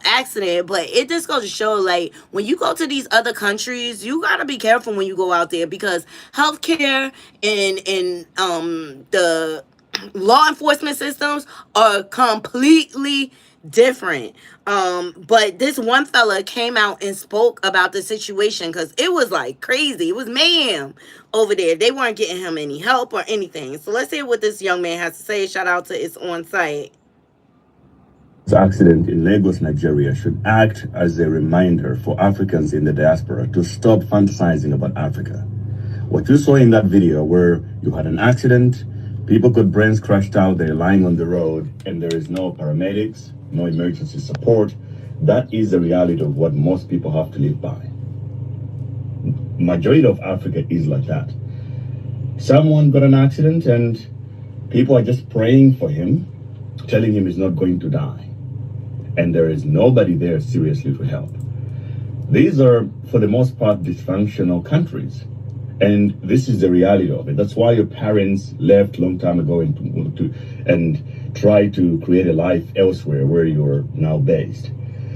accident. But it just goes to show, like, when you go to these other countries, you gotta be careful when you go out there, because healthcare and the law enforcement systems are completely different. But this one fella came out and spoke about the situation, because it was like crazy. It was mayhem over there. They weren't getting him any help or anything. So let's hear what this young man has to say. Shout out to It's On Site. This accident in Lagos, Nigeria should act as a reminder for Africans in the diaspora to stop fantasizing about Africa. What you saw in that video, where you had an accident, people got brains crushed out, they're lying on the road, and there is no paramedics, no emergency support. That is the reality of what most people have to live by. Majority of Africa is like that. Someone got an accident and people are just praying for him, telling him he's not going to die. And there is nobody there seriously to help. These are, for the most part, dysfunctional countries. And this is the reality of it. That's why your parents left a long time ago and try to create a life elsewhere where you're now based.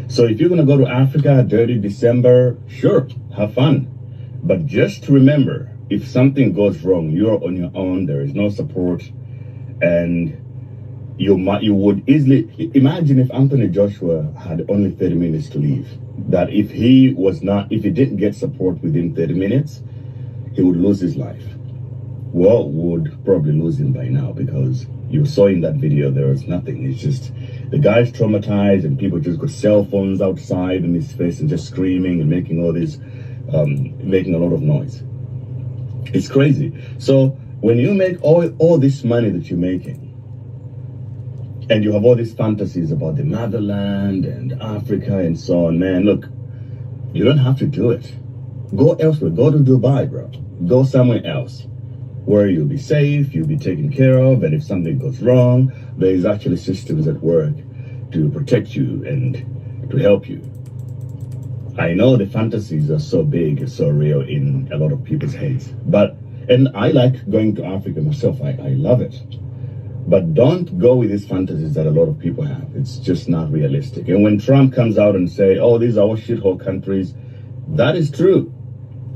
So if you're going to go to Africa, dirty December, sure, have fun. But just remember, if something goes wrong, you're on your own, there is no support, and you would easily imagine if Anthony Joshua had only 30 minutes to leave, that if he didn't get support within 30 minutes, he would lose his life. Well, would probably lose him by now, because you saw in that video there was nothing. It's just the guy's traumatized, and people just got cell phones outside in his face and just screaming and making all this, making a lot of noise. It's crazy. So when you make all this money that you're making, and you have all these fantasies about the motherland and Africa and so on, man, look, you don't have to do it. Go elsewhere. Go to Dubai, bro. Go somewhere else where you'll be safe, you'll be taken care of, and if something goes wrong, there's actually systems at work to protect you and to help you. I know the fantasies are so big and so real in a lot of people's heads, and I like going to Africa myself. I love it. But don't go with these fantasies that a lot of people have. It's just not realistic. And when Trump comes out and say, oh, these are all shithole countries, that is true.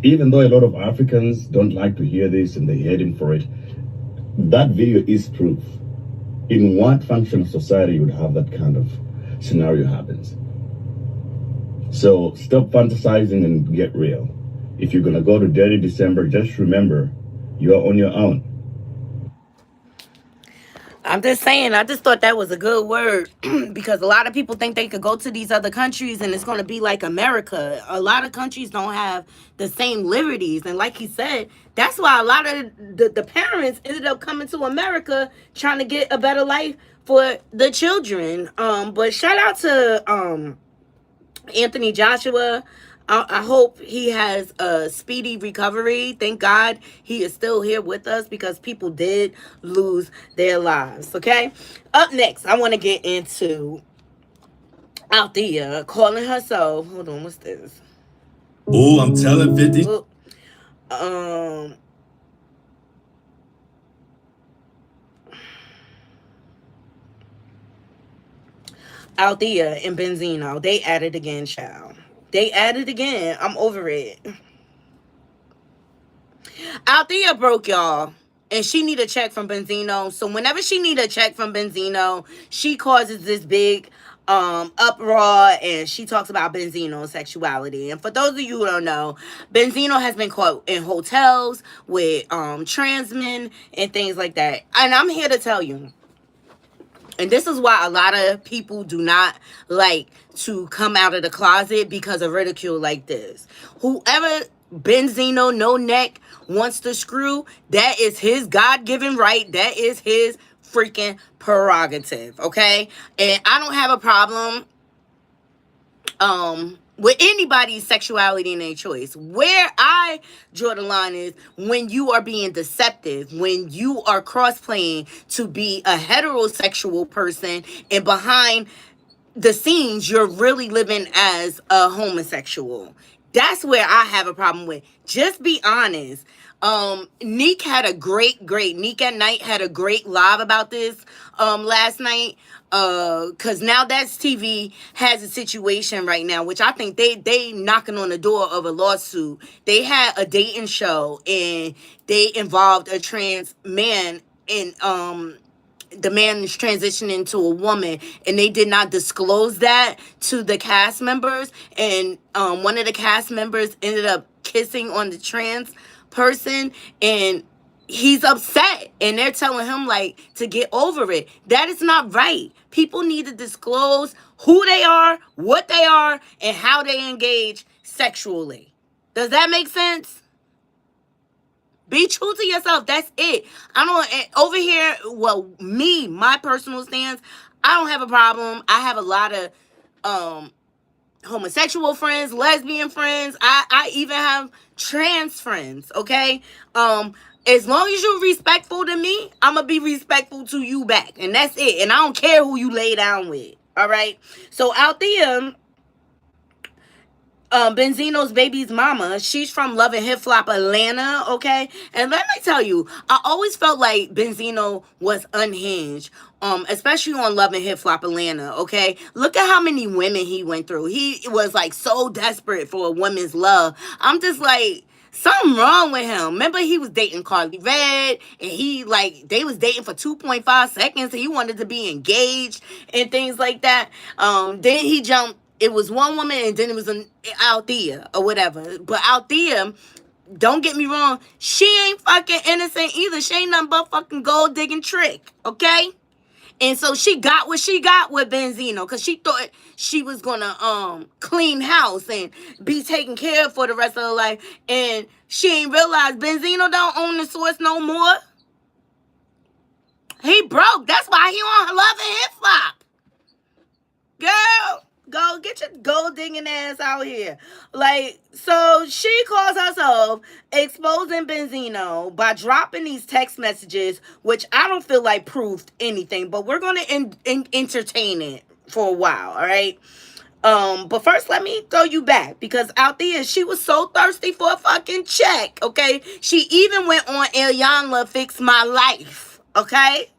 Even though a lot of Africans don't like to hear this and they're heading for it, that video is proof. In what function of society you would have that kind of scenario happens? So stop fantasizing and get real. If you're going to go to Dirty December, just remember, you're on your own. I'm just saying, I just thought that was a good word because a lot of people think they could go to these other countries and it's going to be like America. A lot of countries don't have the same liberties. And like he said, that's why a lot of the parents ended up coming to America trying to get a better life for the children. But shout out to Anthony Joshua. I hope he has a speedy recovery. Thank God he is still here with us because people did lose their lives. Okay. Up next, I want to get into Althea calling herself. Hold on, what's this? Oh, I'm telling 50. Althea and Benzino, they at it again, child. They at it again. I'm over it. Althea broke, y'all. And she need a check from Benzino. So whenever she need a check from Benzino, she causes this big uproar, and she talks about Benzino's sexuality. And for those of you who don't know, Benzino has been caught in hotels with trans men and things like that. And I'm here to tell you, and this is why a lot of people do not like to come out of the closet because of ridicule like this. Whoever Benzino no neck wants to screw, that is his God-given right. That is his freaking prerogative, okay? And I don't have a problem with anybody's sexuality and their choice. Where I draw the line is when you are being deceptive, when you are cross-playing to be a heterosexual person, and behind the scenes you're really living as a homosexual. That's where I have a problem with. Just be honest. Neek had a great Neek at Night had a great live about this last night. Cause Now That's TV has a situation right now, which I think they knocking on the door of a lawsuit. They had a dating show and they involved a trans man, and the man is transitioning to a woman, and they did not disclose that to the cast members. And one of the cast members ended up kissing on the trans person, and he's upset, and they're telling him like to get over it. That is not right. People need to disclose who they are, what they are, and how they engage sexually. Does that make sense? Be true to yourself. That's it. I don't, over here, well, my personal stance, I don't have a problem. I have a lot of homosexual friends, lesbian friends. I even have trans friends, okay? As long as you're respectful to me, I'm going to be respectful to you back. And that's it. And I don't care who you lay down with, all right? So Althea, Benzino's baby's mama, she's from Love and Hip Flop Atlanta, okay? And let me tell you, I always felt like Benzino was unhinged, especially on Love and Hip Flop Atlanta, okay? Look at how many women he went through. He was like so desperate for a woman's love. I'm just like, something wrong with him. Remember, he was dating Carly Red, and they was dating for 2.5 seconds, and he wanted to be engaged and things like that. Then he jumped. It was one woman, and then it was an Althea or whatever. But Althea, don't get me wrong, she ain't fucking innocent either. She ain't nothing but fucking gold digging trick, okay? And so she got what she got with Benzino because she thought she was gonna clean house and be taken care of for the rest of her life. And she ain't realized Benzino don't own the source no more. He broke. That's why he on Love and Hip Flop. Girl, go get your gold digging ass out here. Like, so she calls herself exposing Benzino by dropping these text messages, which I don't feel like proved anything, but we're going to entertain it for a while, all right? But first, let me throw you back because Althea, she was so thirsty for a fucking check, okay? She even went on Iyanla Fix My Life, okay?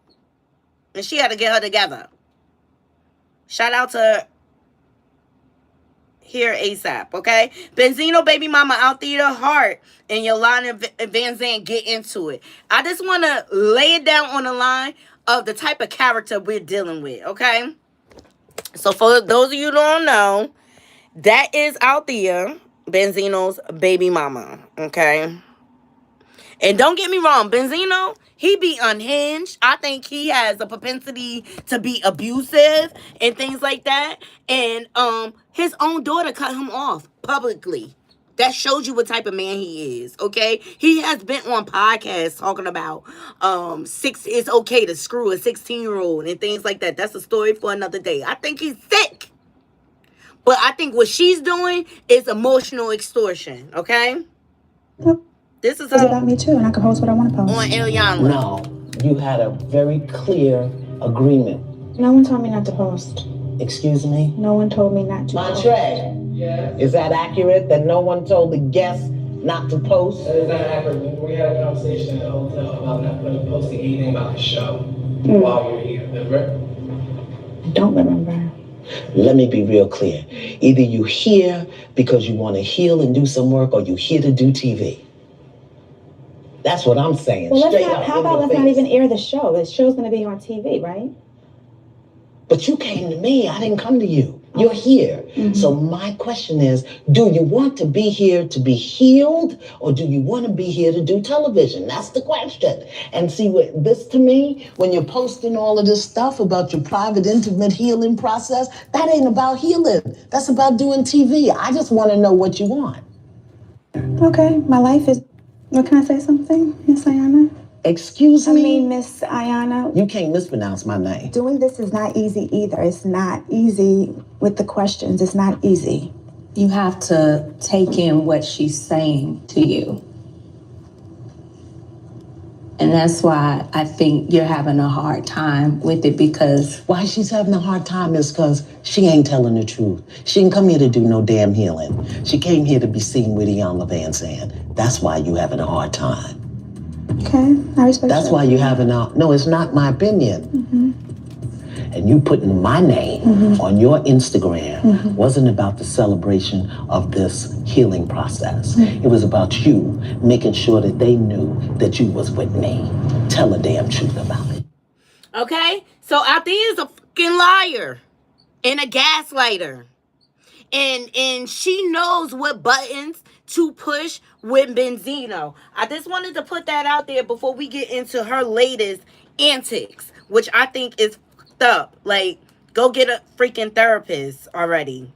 And she had to get her together. Shout out to here ASAP, okay? Benzino baby mama Althea Hart and Yolanda Van Zandt get into it. I just want to lay it down on the line of the type of character we're dealing with, okay? So for those of you who don't know, that is Althea, Benzino's baby mama, okay? And don't get me wrong, Benzino, he be unhinged. I think he has a propensity to be abusive and things like that. And his own daughter cut him off publicly. That shows you what type of man he is, okay? He has been on podcasts talking about it's okay to screw a 16-year-old and things like that. That's a story for another day. I think he's sick. But I think what she's doing is emotional extortion, okay? This is about me too, and I can post what I want to post. On Eliana. No, you had a very clear agreement. No one told me not to post. Excuse me? No one told me not to. Montre, is that accurate that no one told the guests not to post? That is not accurate. We had a conversation at the hotel about not posting anything about the show while you're here. Remember? Don't remember. Let me be real clear. Either you're here because you want to heal and do some work, or you're here to do TV. That's what I'm saying. Well, Straight up. how about let's not even air the show? The show's going to be on TV, right? But you came to me. I didn't come to you. You're here. Mm-hmm. So my question is, do you want to be here to be healed, or do you want to be here to do television? That's the question. And see, what this to me, when you're posting all of this stuff about your private, intimate healing process, that ain't about healing. That's about doing TV. I just want to know what you want. Okay, my life is... Well, can I say something, Miss Ayana? Excuse me? I mean, Miss Ayana. You can't mispronounce my name. Doing this is not easy either. It's not easy with the questions. It's not easy. You have to take in what she's saying to you. And that's why I think you're having a hard time with it, because... Why she's having a hard time is because she ain't telling the truth. She didn't come here to do no damn healing. She came here to be seen with Iyanla Vanzant. That's why you having a hard time. Okay, I respect That's that. why you having a... No, it's not my opinion. Mm-hmm. And you putting my name on your Instagram wasn't about the celebration of this healing process. It was about you making sure that they knew that you was with me. Tell the damn truth about it. Okay? So Althea is a fucking liar and a gaslighter. And she knows what buttons to push with Benzino. I just wanted to put that out there before we get into her latest antics, which I think is fucked up. Like, go get a freaking therapist already.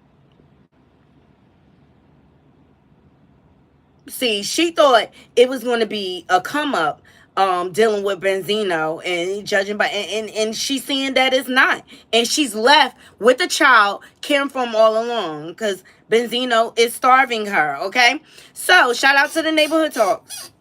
See, she thought it was going to be a come up dealing with Benzino, and judging by and she's seeing that it's not, and she's left with a child caring for him all along because Benzino is starving her. Okay, so shout out to the neighborhood talks.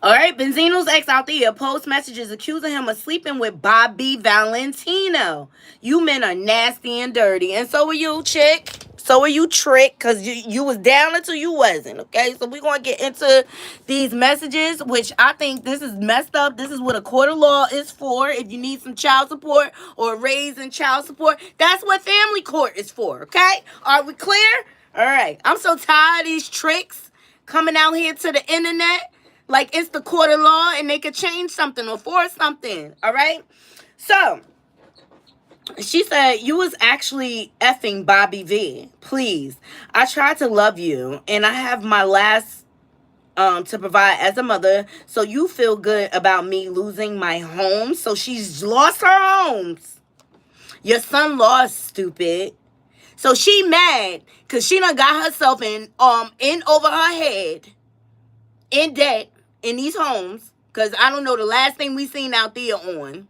All right, Benzino's ex Althea posts messages accusing him of sleeping with Bobby Valentino. You men are nasty and dirty, and so are you, chick. So are you, trick, because you was down until you wasn't, okay? So we're going to get into these messages, which I think this is messed up. This is what a court of law is for. If you need some child support or raising child support, that's what family court is for, okay? Are we clear? All right. I'm so tired of these tricks coming out here to the internet like it's the court of law and they could change something or force something, all right? So she said, you was actually effing Bobby V. Please. I tried to love you, and I have my last to provide as a mother, so you feel good about me losing my home. So she's lost her homes. Your son lost, stupid. So she mad because she done got herself in over her head in debt in these homes, because I don't know the last thing we seen Althea on.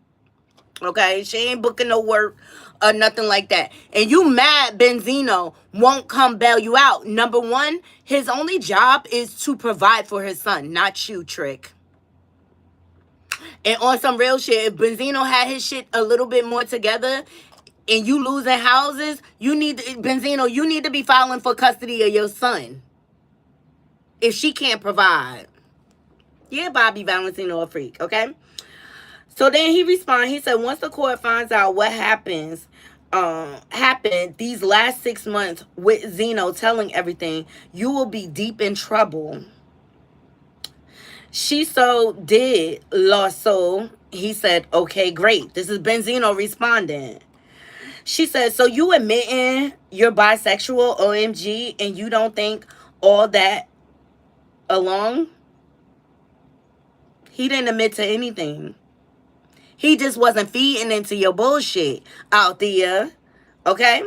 Okay, she ain't booking no work or nothing like that. And you mad Benzino won't come bail you out. Number one, his only job is to provide for his son, not you, trick. And on some real shit, if Benzino had his shit a little bit more together and you losing houses, Benzino, you need to be filing for custody of your son if she can't provide. Yeah, Bobby Valentino a freak, okay? So then he responded. He said, once the court finds out what happened these last 6 months with Zeno telling everything, you will be deep in trouble. She so did, lost soul. He said, okay, great. This is Benzino responding. She said, so you admitting you're bisexual, OMG, and you don't think all that along, he didn't admit to anything. He just wasn't feeding into your bullshit out there. Okay?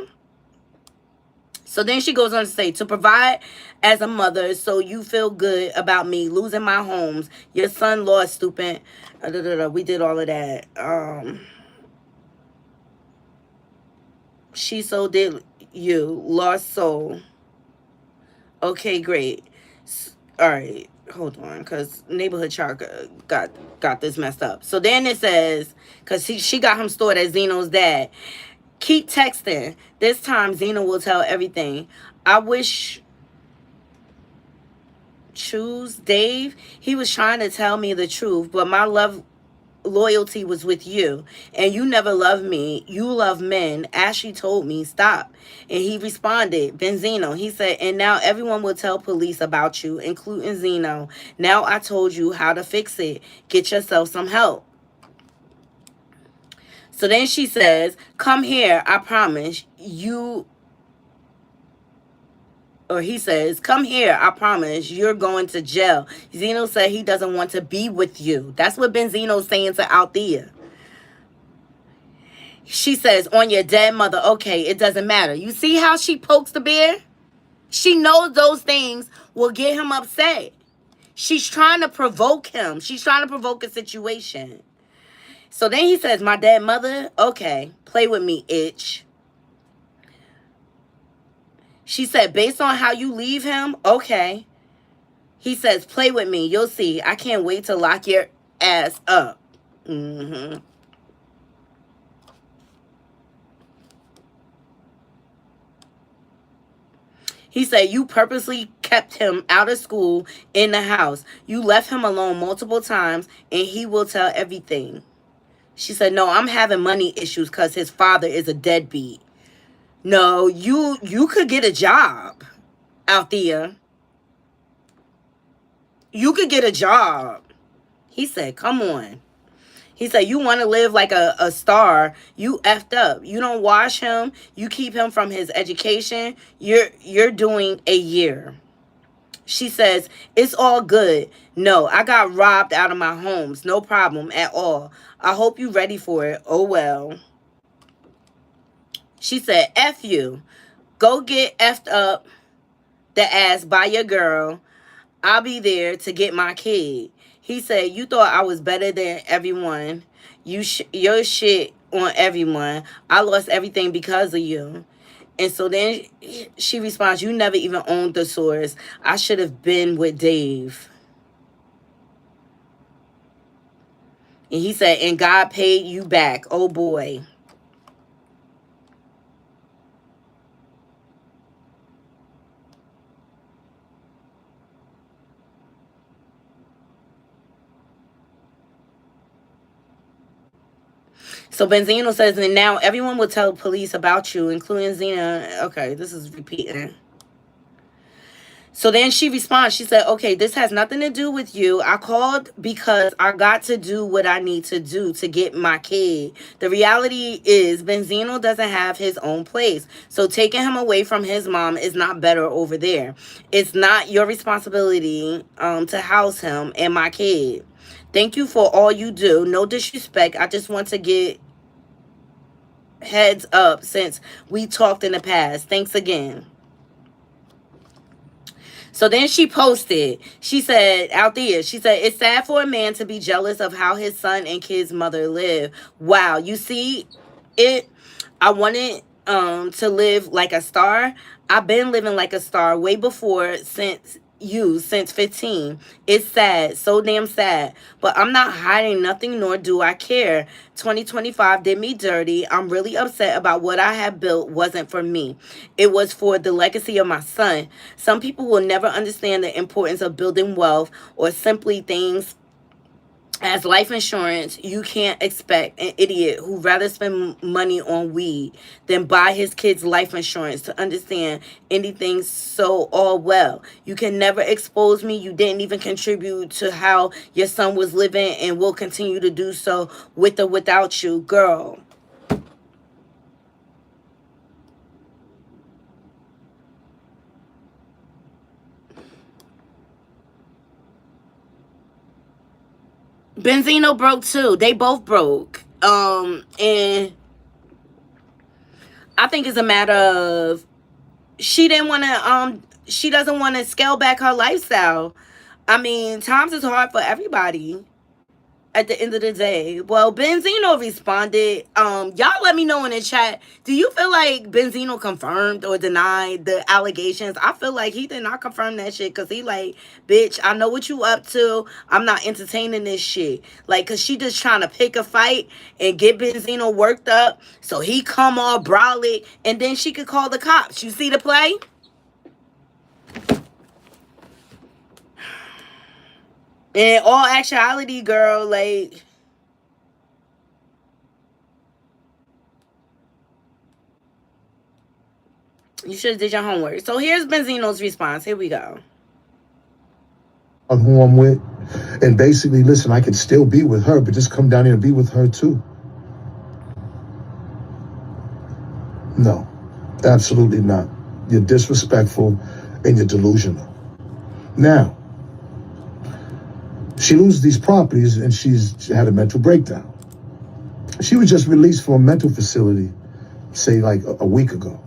So then she goes on to say, to provide as a mother so you feel good about me losing my homes. Your son lost, stupid. We did all of that. She so did you. Lost soul. Okay, great. All right. Hold on, because neighborhood child got this messed up. So then it says, because she got him stored as Zeno's dad. Keep texting. This time Zeno will tell everything. I wish choose Dave. He was trying to tell me the truth, but my loyalty was with you, and you never loved me. You love men. Ashley told me stop, and he responded, Benzino. He said, and now everyone will tell police about you, including Zeno. Now I told you how to fix it. Get yourself some help. So then she says, come here, I promise you. Or he says, come here, I promise you're going to jail. Zeno said he doesn't want to be with you. That's what Benzino's saying to Althea. She says, on your dead mother. Okay, it doesn't matter. You see how she pokes the bear? She knows those things will get him upset. She's trying to provoke him. She's trying to provoke a situation. So then he says, my dead mother? Okay, play with me, itch. She said, based on how you leave him? Okay. He says, play with me. You'll see. I can't wait to lock your ass up. He said, you purposely kept him out of school in the house. You left him alone multiple times, and he will tell everything. She said, no, I'm having money issues because his father is a deadbeat. No, you could get a job, Althea. You could get a job. He said, come on. He said, you want to live like a star. You effed up. You don't wash him. You keep him from his education. You're doing a year. She says, it's all good. No, I got robbed out of my homes. No problem at all. I hope you're ready for it. Oh, well. She said, F you. Go get effed up the ass by your girl. I'll be there to get my kid. He said, you thought I was better than everyone. Your shit on everyone. I lost everything because of you. And so then she responds, you never even owned the source. I should have been with Dave. And he said, and God paid you back. Oh, boy. So Benzino says, and now everyone will tell police about you, including Zena. Okay, this is repeating. So then she responds. She said, okay, this has nothing to do with you. I called because I got to do what I need to do to get my kid. The reality is Benzino doesn't have his own place. So taking him away from his mom is not better over there. It's not your responsibility to house him and my kid. Thank you for all you do. No disrespect. I just want to get heads up since we talked in the past. Thanks again. So then she posted, she said, Althea, she said, it's sad for a man to be jealous of how his son and kid's mother live. Wow, you see it? I wanted to live like a star. I've been living like a star way before since 15. It's sad, so damn sad. But I'm not hiding nothing, nor do I care. 2025 did me dirty. I'm really upset about what I have built wasn't for me. It was for the legacy of my son. Some people will never understand the importance of building wealth or simply things as life insurance. You can't expect an idiot who'd rather spend money on weed than buy his kids life insurance to understand anything so all well. You can never expose me. You didn't even contribute to how your son was living and will continue to do so with or without you, girl. Benzino broke too. They both broke. And I think it's a matter of she didn't want to. She doesn't want to scale back her lifestyle. I mean, times is hard for everybody. At the end of the day, well, Benzino responded. Y'all let me know in the chat. Do you feel like Benzino confirmed or denied the allegations? I feel like he did not confirm that shit because he like, bitch, I know what you up to. I'm not entertaining this shit. Like, cause she just trying to pick a fight and get Benzino worked up so he come all brolic and then she could call the cops. You see the play? In all actuality, girl, like, you should have did your homework. So here's Benzino's response. Here we go. Who I'm with, and basically, listen, I can still be with her, but just come down here and be with her too. No, absolutely not. You're disrespectful and you're delusional. Now, she loses these properties and she had a mental breakdown. She was just released from a mental facility, say like a week ago.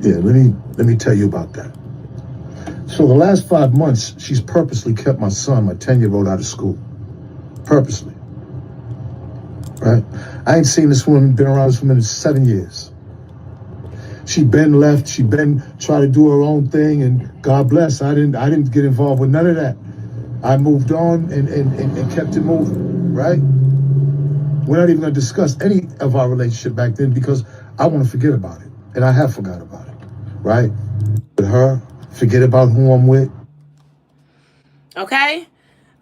Yeah, let me tell you about that. So the last 5 months, she's purposely kept my son, my 10-year-old, out of school. Purposely. Right? I ain't seen this woman, been around this woman in 7 years. She been left, she been trying to do her own thing, and God bless, I didn't get involved with none of that. I moved on and kept it moving, right? We're not even gonna discuss any of our relationship back then because I want to forget about it. And I have forgot about it, right? With her, forget about who I'm with. Okay?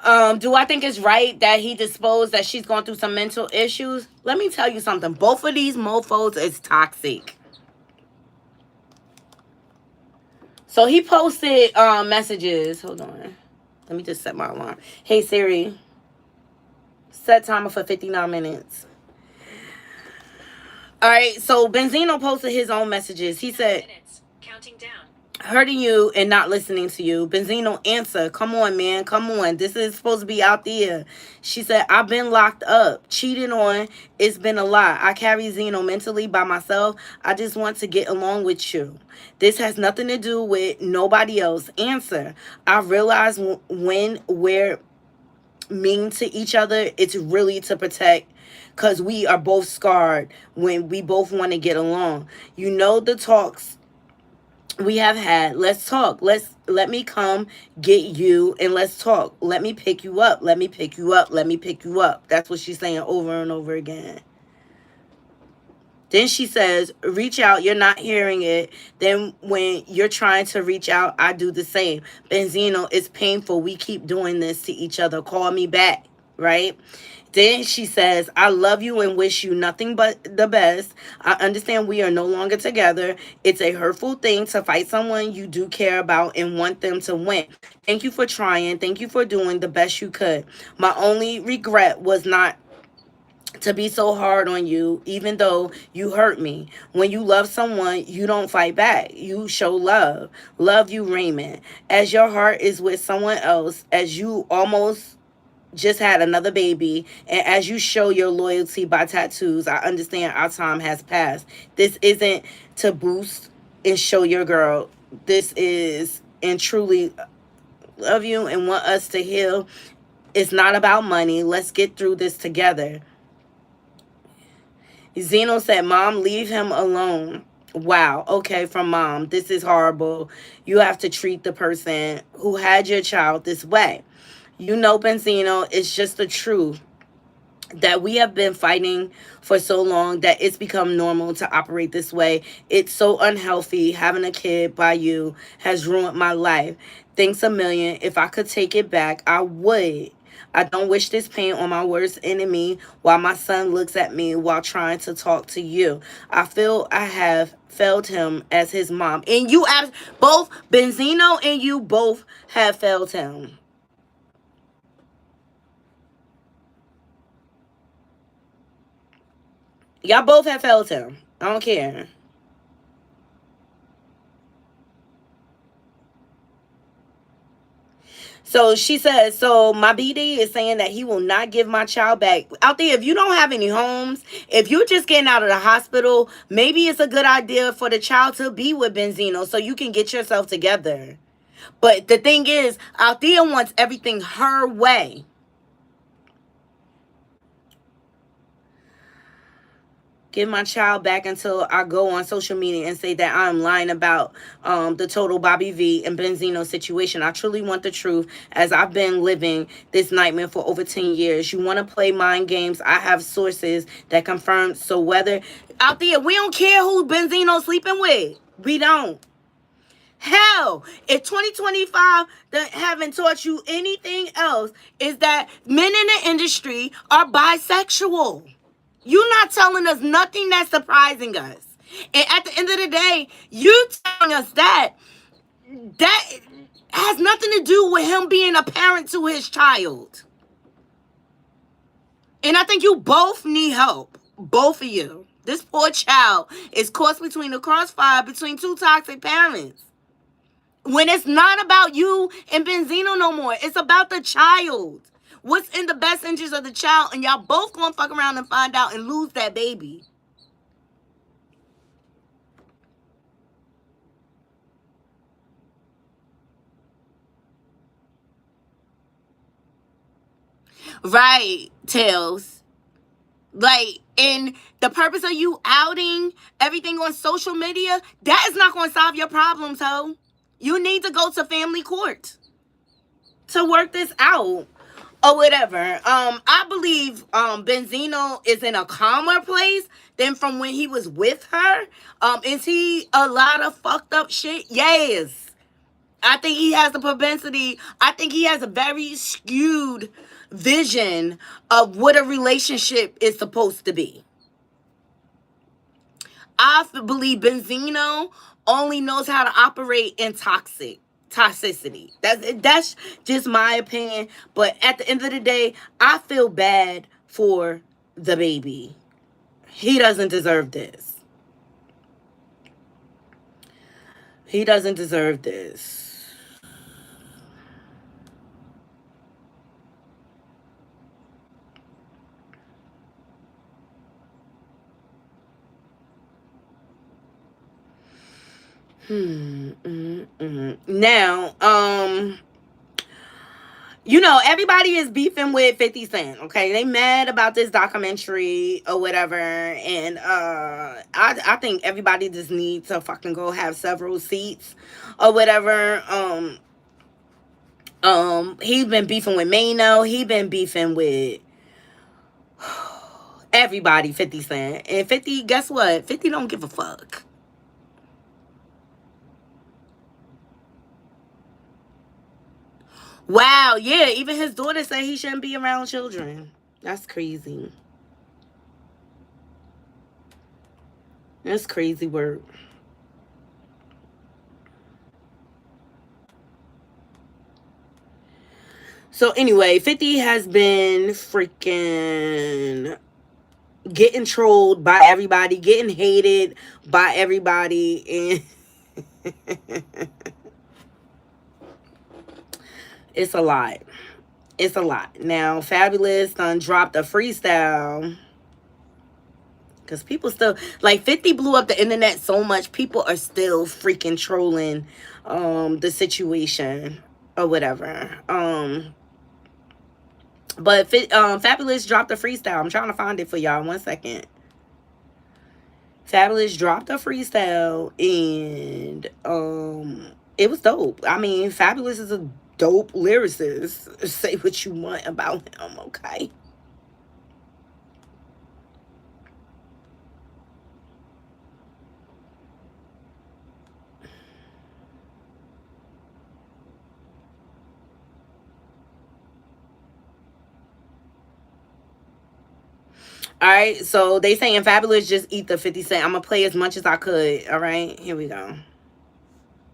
Do I think it's right that he disposed that she's going through some mental issues? Let me tell you something. Both of these mofos is toxic. So he posted messages. Hold on. Let me just set my alarm. Hey Siri, set timer for 59 minutes. All right, so Benzino posted his own messages. He said, counting down. Hurting you and not listening to you. Benzino, answer. Come on, man. Come on. This is supposed to be out there. She said, I've been locked up, cheated on. It's been a lot. I carry Zeno mentally by myself. I just want to get along with you. This has nothing to do with nobody else. Answer. I realize when we're mean to each other, it's really to protect, because we are both scarred when we both want to get along. You know the talks we have had. Let's talk. Let me come get you and let's talk. Let me pick you up. Let me pick you up. Let me pick you up. That's what she's saying over and over again. Then she says, reach out. You're not hearing it. Then when you're trying to reach out, I do the same. Benzino, it's painful. We keep doing this to each other. Call me back. Right? Then she says, I love you and wish you nothing but the best. I understand we are no longer together. It's a hurtful thing to fight someone you do care about and want them to win. Thank you for trying. Thank you for doing the best you could. My only regret was not to be so hard on you, even though you hurt me. When you love someone, you don't fight back. You show love. Love you, Raymond. As your heart is with someone else, as you almost just had another baby, and as you show your loyalty by tattoos, I understand our time has passed. This isn't to boost and show your girl. This is and truly love you and want us to heal. It's not about money. Let's get through this together. Zeno said, Mom, leave him alone. Wow. Okay, from Mom. This is horrible. You have to treat the person who had your child this way. You know, Benzino, it's just the truth that we have been fighting for so long that it's become normal to operate this way. It's so unhealthy. Having a kid by you has ruined my life. Thanks a million. If I could take it back, I would. I don't wish this pain on my worst enemy while my son looks at me while trying to talk to you. I feel I have failed him as his mom. And you, both Benzino and you both have failed him. Y'all both have failed him. I don't care. So she says, so my BD is saying that he will not give my child back. Out there, if you don't have any homes, if you're just getting out of the hospital, maybe it's a good idea for the child to be with Benzino so you can get yourself together. But the thing is, Althea wants everything her way. Give my child back until I go on social media and say that I'm lying about the total Bobby V and Benzino situation. I truly want the truth, as I've been living this nightmare for over 10 years. You want to play mind games? I have sources that confirm. So whether out there, we don't care who Benzino's sleeping with. We don't. Hell, if 2025 haven't taught you anything else, is that men in the industry are bisexual. You're not telling us nothing that's surprising us. And at the end of the day, you telling us that has nothing to do with him being a parent to his child. And I think you both need help. Both of you. This poor child is caught between the crossfire between two toxic parents. When it's not about you and Benzino no more. It's about the child. What's in the best interest of the child, and y'all both gonna fuck around and find out and lose that baby. Right, Tails. Like, and the purpose of you outing everything on social media, that is not gonna solve your problems, ho. You need to go to family court to work this out. Or whatever. I believe Benzino is in a calmer place than from when he was with her. Is he a lot of fucked up shit? Yes. I think he has the propensity. I think he has a very skewed vision of what a relationship is supposed to be. I believe Benzino only knows how to operate in toxicity. That's just my opinion. But at the end of the day, I feel bad for the baby. He doesn't deserve this. He doesn't deserve this. Now, you know, everybody is beefing with 50 Cent, okay? They mad about this documentary or whatever, and I think everybody just needs to fucking go have several seats or whatever. He's been beefing with Mano. He been beefing with everybody, 50 Cent. And 50, guess what? 50 don't give a fuck. Wow, yeah, even his daughter said he shouldn't be around children. That's crazy. That's crazy work. So anyway, 50 has been freaking getting trolled by everybody, getting hated by everybody, and it's a lot. It's a lot. Now, Fabulous done dropped a freestyle. Because people still, like, 50 blew up the internet so much, people are still freaking trolling the situation or whatever. But Fabulous dropped a freestyle. I'm trying to find it for y'all. 1 second. Fabulous dropped a freestyle, and it was dope. I mean, Fabulous is a dope lyricist. Say what you want about him, okay? All right, so they saying Fabulous just eat the 50 Cent. I'm going to play as much as I could. All right, here we go.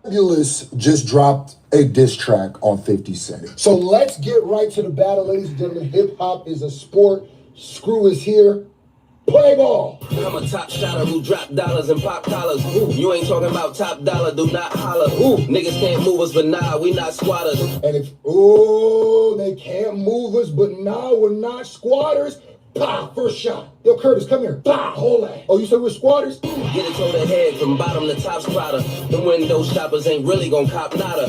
Fabulous just dropped a diss track on 50 Cent. So let's get right to the battle, ladies and gentlemen. Hip hop is a sport. Screw is here. Play ball. I'm a top shotter who drop dollars and pop collars. Ooh, you ain't talking about top dollar, do not holler. Ooh, niggas can't move us, but nah, we not squatters. And if, they can't move us, but nah, we're not squatters. Pah, first shot. Yo, Curtis, come here. Pah, hold that. Oh, you said we're squatters? Get it to the head from bottom to top squatter. The window shoppers ain't really gon' cop nada.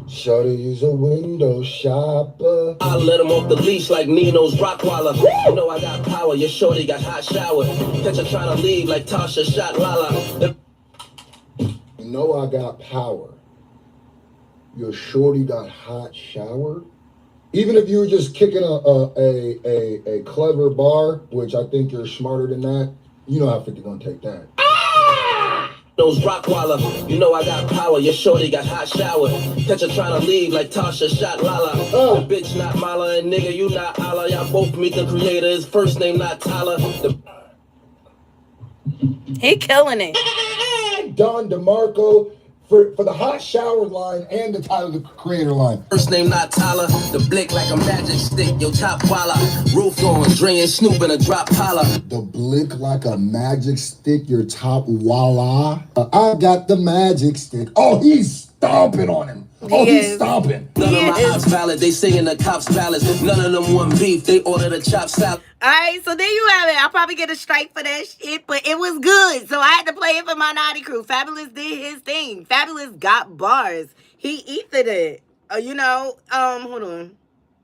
Shorty is a window shopper. I let him off the leash like Nino's Rockwaller. You know I got power, your shorty got hot shower. Catch her trying to leave like Tasha shot Lala. You know I got power. Your shorty got hot shower? Even if you were just kicking a clever bar, which I think you're smarter than that, you know how 50 gonna take that. Those Rockwaller, you know I got power, your shorty got hot shower. Catch her trying to leave like Tasha shot Lala. The bitch not Mala and nigga you not Allah. Y'all both meet the creator, his first name not Tyler. He killing it. Don DeMarco for the hot shower line and the Tyler the Creator line. First name not Tyler, the blick like a magic stick, yo top walla. Roof on, Dre and Snoop in a drop collar. The blick like a magic stick, your top walla. I got the magic stick. Oh, he's stomping on him. Oh, he's stomping. None of my ops valid, they singing the cops ballads. None of them want beef, they order the chop salad. All right, so there you have it. I'll probably get a strike for that shit, but it was good. So I had to play it for my Knotty crew. Fabulous did his thing. Fabulous got bars. He ethered it. Hold on.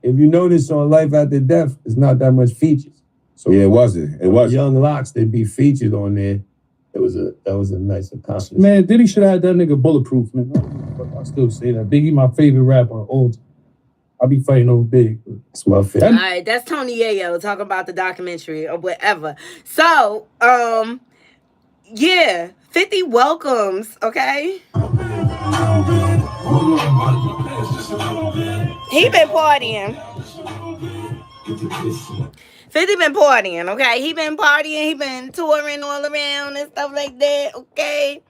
If you notice on Life After Death, it's not that much features. So yeah, it wasn't. It was Young Locks. They'd be featured on there. That was a nice accomplishment. Man, Diddy should have had that nigga bulletproof, man. I still say that. Biggie, my favorite rapper of all time. I be fighting over Big. That's my favorite. All right, that's Tony Yayo talking about the documentary or whatever. So, 50 welcomes, okay? He been partying. 50 been partying, okay? He been partying, he been touring all around and stuff like that, okay?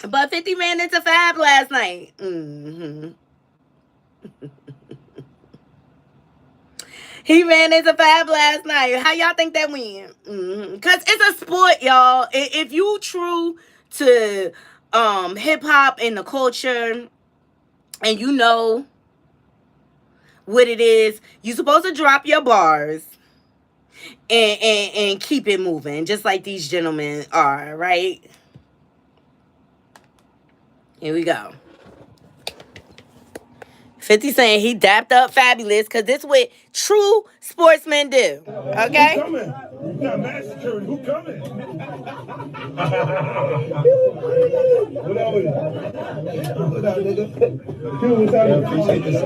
But 50 ran into Fab last night. He ran into Fab last night. How y'all think that went? Because it's a sport, y'all. If you true to hip-hop and the culture and you know what it is, you're supposed to drop your bars and keep it moving, just like these gentlemen are, right? Here we go. 50 saying he dapped up Fabulous because this is what true sportsmen do. Okay? Who coming? You got mass security. Who coming? What up with it? What up, nigga? Appreciate this.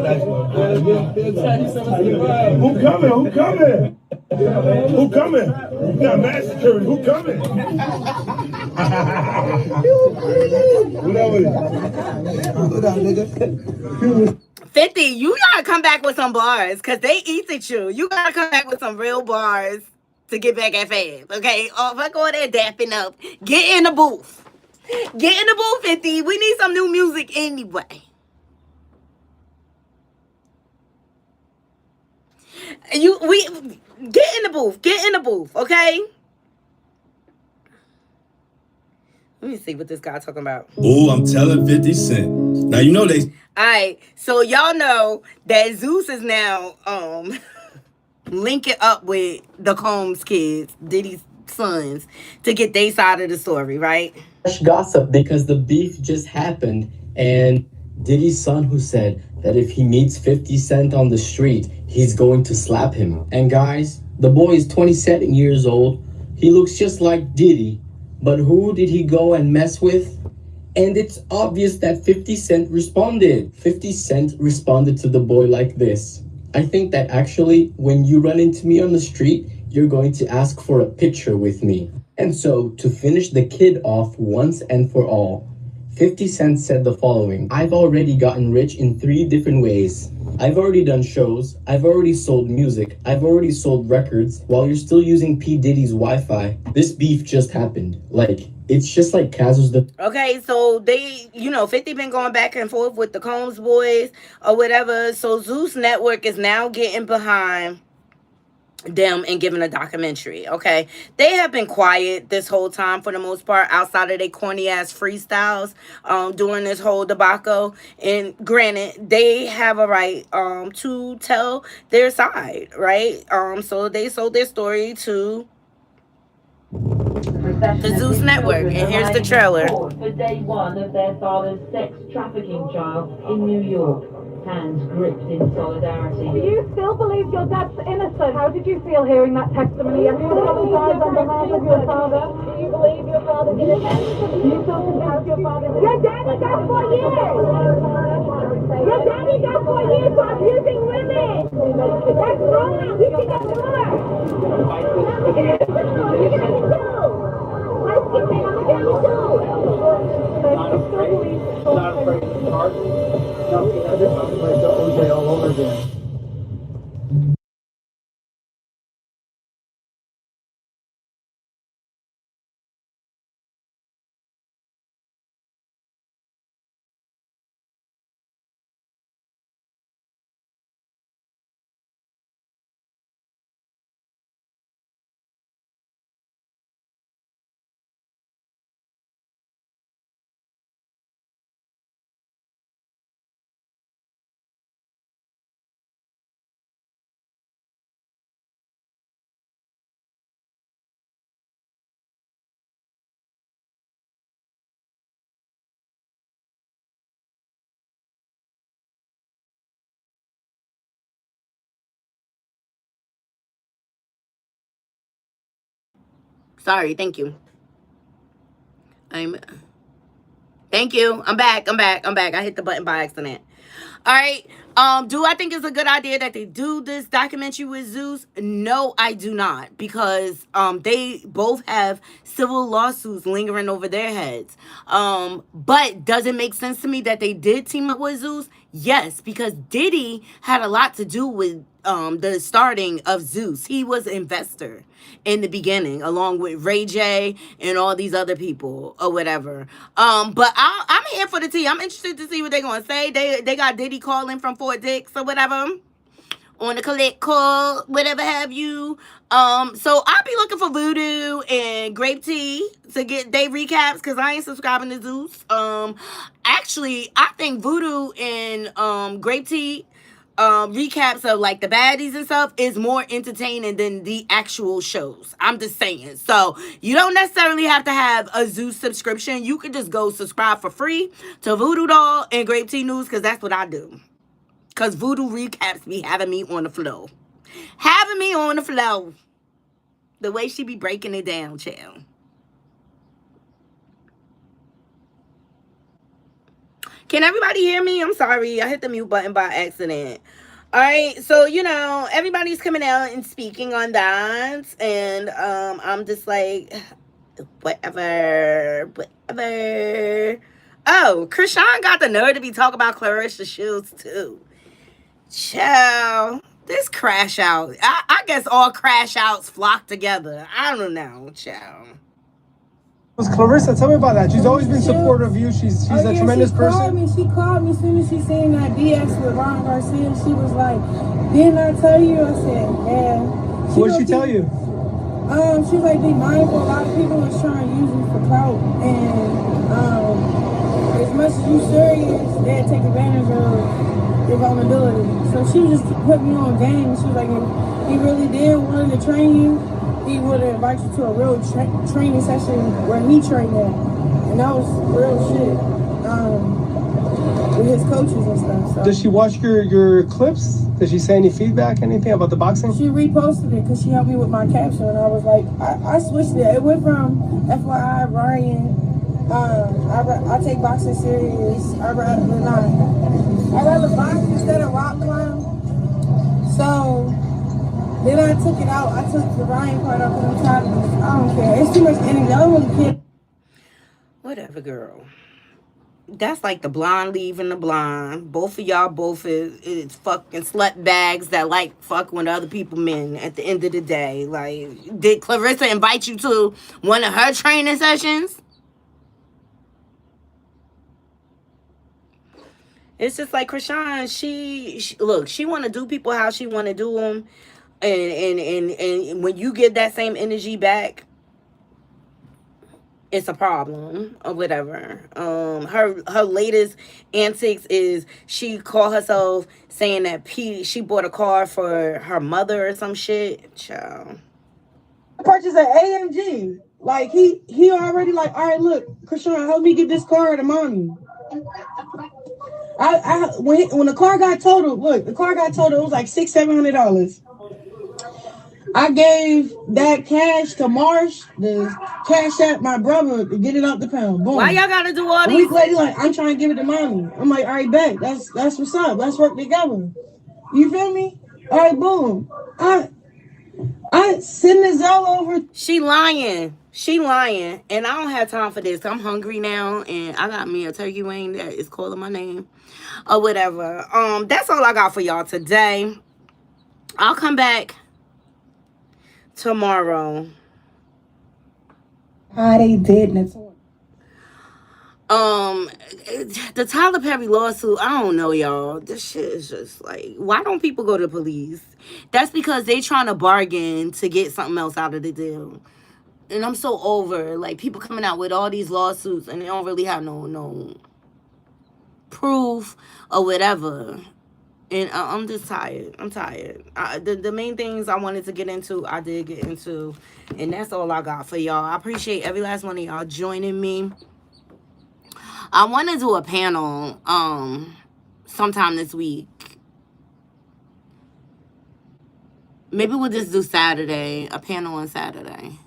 Who coming? Who coming? Who coming? You got mass security. Who coming? What up with it? What up, nigga? 50, you gotta come back with some bars because they eat at you. You gotta come back with some real bars to get back at Fab, okay? Oh, fuck all that dapping up. Get in the booth. Get in the booth, 50. We need some new music anyway. Get in the booth. Get in the booth, okay? Let me see what this guy talking about. Oh, I'm telling 50 Cent. Now, you know they... All right, so y'all know that Zeus is now linking up with the Combs kids, Diddy's sons, to get their side of the story, right? Gossip because the beef just happened, and Diddy's son who said that if he meets 50 Cent on the street, he's going to slap him. And guys, the boy is 27 years old. He looks just like Diddy, but who did he go and mess with? And it's obvious that 50 Cent responded. 50 Cent responded to the boy like this. I think that actually, when you run into me on the street, you're going to ask for a picture with me. And so, to finish the kid off once and for all, 50 Cent said the following: I've already gotten rich in 3 different ways. I've already done shows, I've already sold music, I've already sold records, while you're still using P. Diddy's Wi-Fi. This beef just happened. Like, it's just like Kaz's the... Okay, so they, 50 been going back and forth with the Combs boys or whatever. So Zeus Network is now getting behind them and giving a documentary. Okay, they have been quiet this whole time for the most part, outside of their corny ass freestyles during this whole debacle. And granted, they have a right to tell their side, right? So they sold their story to the Zeus Network, and here's the trailer. For day one of their father's sex trafficking trial in New York. Hands gripped in solidarity. Do you still believe your dad's innocent? How did you feel hearing that testimony? You apologize on behalf of your father. Do you believe your father's innocent? Do you still consider your father innocent? Your daddy got 4 years! Your daddy got 4 years for abusing women! That's wrong! You should get more! Not afraid of charges. Nothing that sounds like the OJ all over again. Sorry, thank you. Thank you. I'm back. I hit the button by accident. All right. Do I think it's a good idea that they do this documentary with Zeus? No, I do not, because they both have civil lawsuits lingering over their heads. But does it make sense to me that they did team up with Zeus? Yes, because Diddy had a lot to do with the starting of Zeus. He was an investor in the beginning, along with Ray J and all these other people or whatever. But I'm here for the tea. I'm interested to see what they're gonna say. They got Diddy calling from Fort Dix or whatever on the collect call, whatever have you. So I'll be looking for Voodoo and Grape Tea to get they recaps, because I ain't subscribing to Zeus. Actually, I think Voodoo and Grape Tea recaps of like the baddies and stuff is more entertaining than the actual shows. I'm just saying. So you don't necessarily have to have a Zeus subscription. You could just go subscribe for free to Voodoo Doll and Grape Tea News, because that's what I do. Because Voodoo recaps be having me on the flow. Having me on the flow. The way she be breaking it down, child. Can everybody hear me? I'm sorry. I hit the mute button by accident. All right. So, everybody's coming out and speaking on that. And I'm just like, whatever. Oh, Krishan got the nerve to be talking about Claressa Sheilds, too. Child, this crash out. I guess all crash outs flock together. I don't know, child. Claressa, tell me about that. She's always been supportive of you. She's a tremendous person. She called me as soon as she seen that DS with Ron Garcia. She was like, "Didn't I tell you?" I said, "Yeah." What did she tell you? She was like, "Be mindful. A lot of people was trying to use you for clout, and as much as you serious, they'll take advantage of your vulnerability." So she just put me on game. She was like, "If he really did wanted to train you, he would invite you to a real training session where he trained at." And that was real shit. With his coaches and stuff. So. Does she watch your clips? Does she say any feedback, anything about the boxing? She reposted it because she helped me with my caption. And I was like, I switched it. It went from FYI, Ryan, I take boxing serious. I'd rather box instead of rock climb. So then I took it out. I took the Ryan part out because I'm tired of it. I don't care. It's too much energy. I don't really care. Whatever, girl. That's like the blonde leaving the blonde. Both of y'all is fucking slut bags that like fuck with other people men at the end of the day. Like, did Claressa invite you to one of her training sessions? It's just like Krishan, she want to do people how she want to do them. And when you get that same energy back, it's a problem or whatever. Her latest antics is she called herself saying that she bought a car for her mother or some shit. Child. Purchase an AMG. Like he already like, all right, look, Krishan, help me get this car to mommy. When the car got totaled, look, the car got totaled. It was like $600-700. I gave that cash to Marsh, the cash at my brother to get it out the pound. Boom. Why y'all gotta do all these? A week later, like, I'm trying to give it to mommy. I'm like, all right, bet. That's what's up. Let's work together. You feel me? All right, boom. I send the Zelle over. She lying. And I don't have time for this. I'm hungry now, and I got me a turkey wing that is calling my name or whatever. That's all I got for y'all today. I'll come back tomorrow. How they did Nathan. The Tyler Perry lawsuit, I don't know, y'all. This shit is just like, why don't people go to the police? That's because they trying to bargain to get something else out of the deal. And I'm so over, like, people coming out with all these lawsuits and they don't really have no proof or whatever. And I'm just tired. I'm tired. The main things I wanted to get into, I did get into. And that's all I got for y'all. I appreciate every last one of y'all joining me. I want to do a panel sometime this week. Maybe we'll just do Saturday, a panel on Saturday.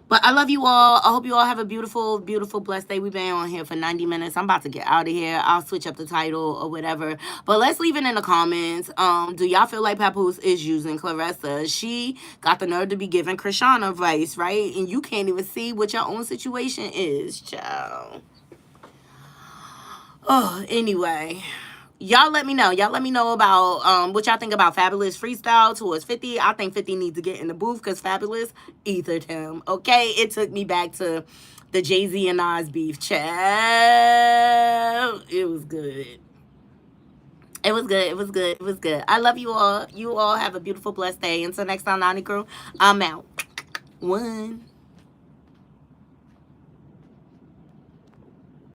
But I love you all. I hope you all have a beautiful, beautiful, blessed day. We've been on here for 90 minutes. I'm about to get out of here. I'll switch up the title or whatever. But let's leave it in the comments. Do y'all feel like Papoose is using Claressa? She got the nerve to be giving Krishan advice, right? And you can't even see what your own situation is, child. Oh, anyway. Y'all let me know. Y'all let me know about what y'all think about Fabulous freestyle towards 50. I think 50 needs to get in the booth because Fabulous ethered him. Okay? It took me back to the Jay-Z and Nas beef. Child. It was good. It was good. It was good. It was good. I love you all. You all have a beautiful, blessed day. Until next time, Nani Crew, I'm out. 1.